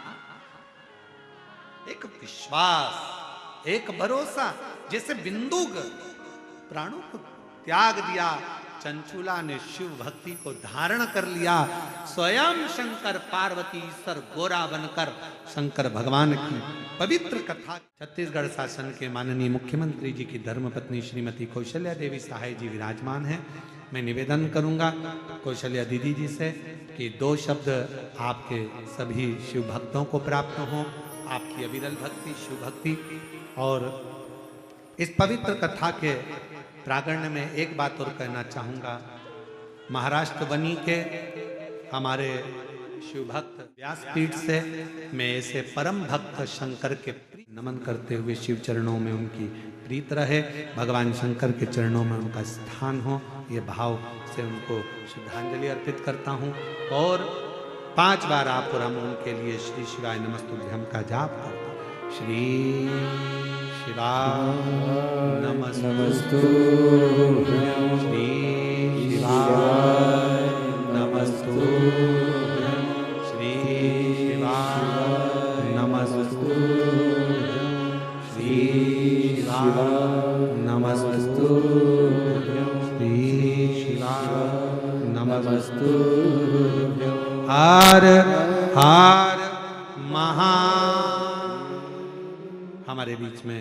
एक विश्वास, एक भरोसा, जैसे बिंदुक प्राणों को त्याग दिया, चंचुला ने शिव भक्ति को धारण कर लिया। स्वयं शंकर पार्वती ईश्वर गोरा बनकर शंकर भगवान की पवित्र कथा। छत्तीसगढ़ शासन के माननीय मुख्यमंत्री जी की धर्मपत्नी श्रीमती कौशल्या देवी सहाय जी विराजमान हैं। मैं निवेदन करूंगा कौशल्या दीदी जी से कि 2 शब्द आपके सभी शिव भक्तों को प्राप्त हों, आपकी अविरल भक्ति, शिव भक्ति। और इस पवित्र कथा के प्रांगण में एक बात और कहना चाहूँगा। महाराष्ट्र बनी के हमारे शिव भक्त व्यासपीठ से मैं ऐसे परम भक्त शंकर के नमन करते हुए शिव चरणों में उनकी प्रीत रहे, भगवान शंकर के चरणों में उनका स्थान हो, ये भाव से उनको श्रद्धांजलि अर्पित करता हूँ। और 5 बार आप और हम उनके लिए श्री शिवाय नमस्तुभ्यं का जाप करता हूँ। श्री शिवाय नमस्तुभ्यं, श्री शिवाय नमस्तुभ्यं, श्री शिवाय नमस्तुभ्यं, श्री शिवाय नमस्तुभ्यं, श्री शिवाय नमस्तुभ्यं। हर हर महा। हमारे बीच में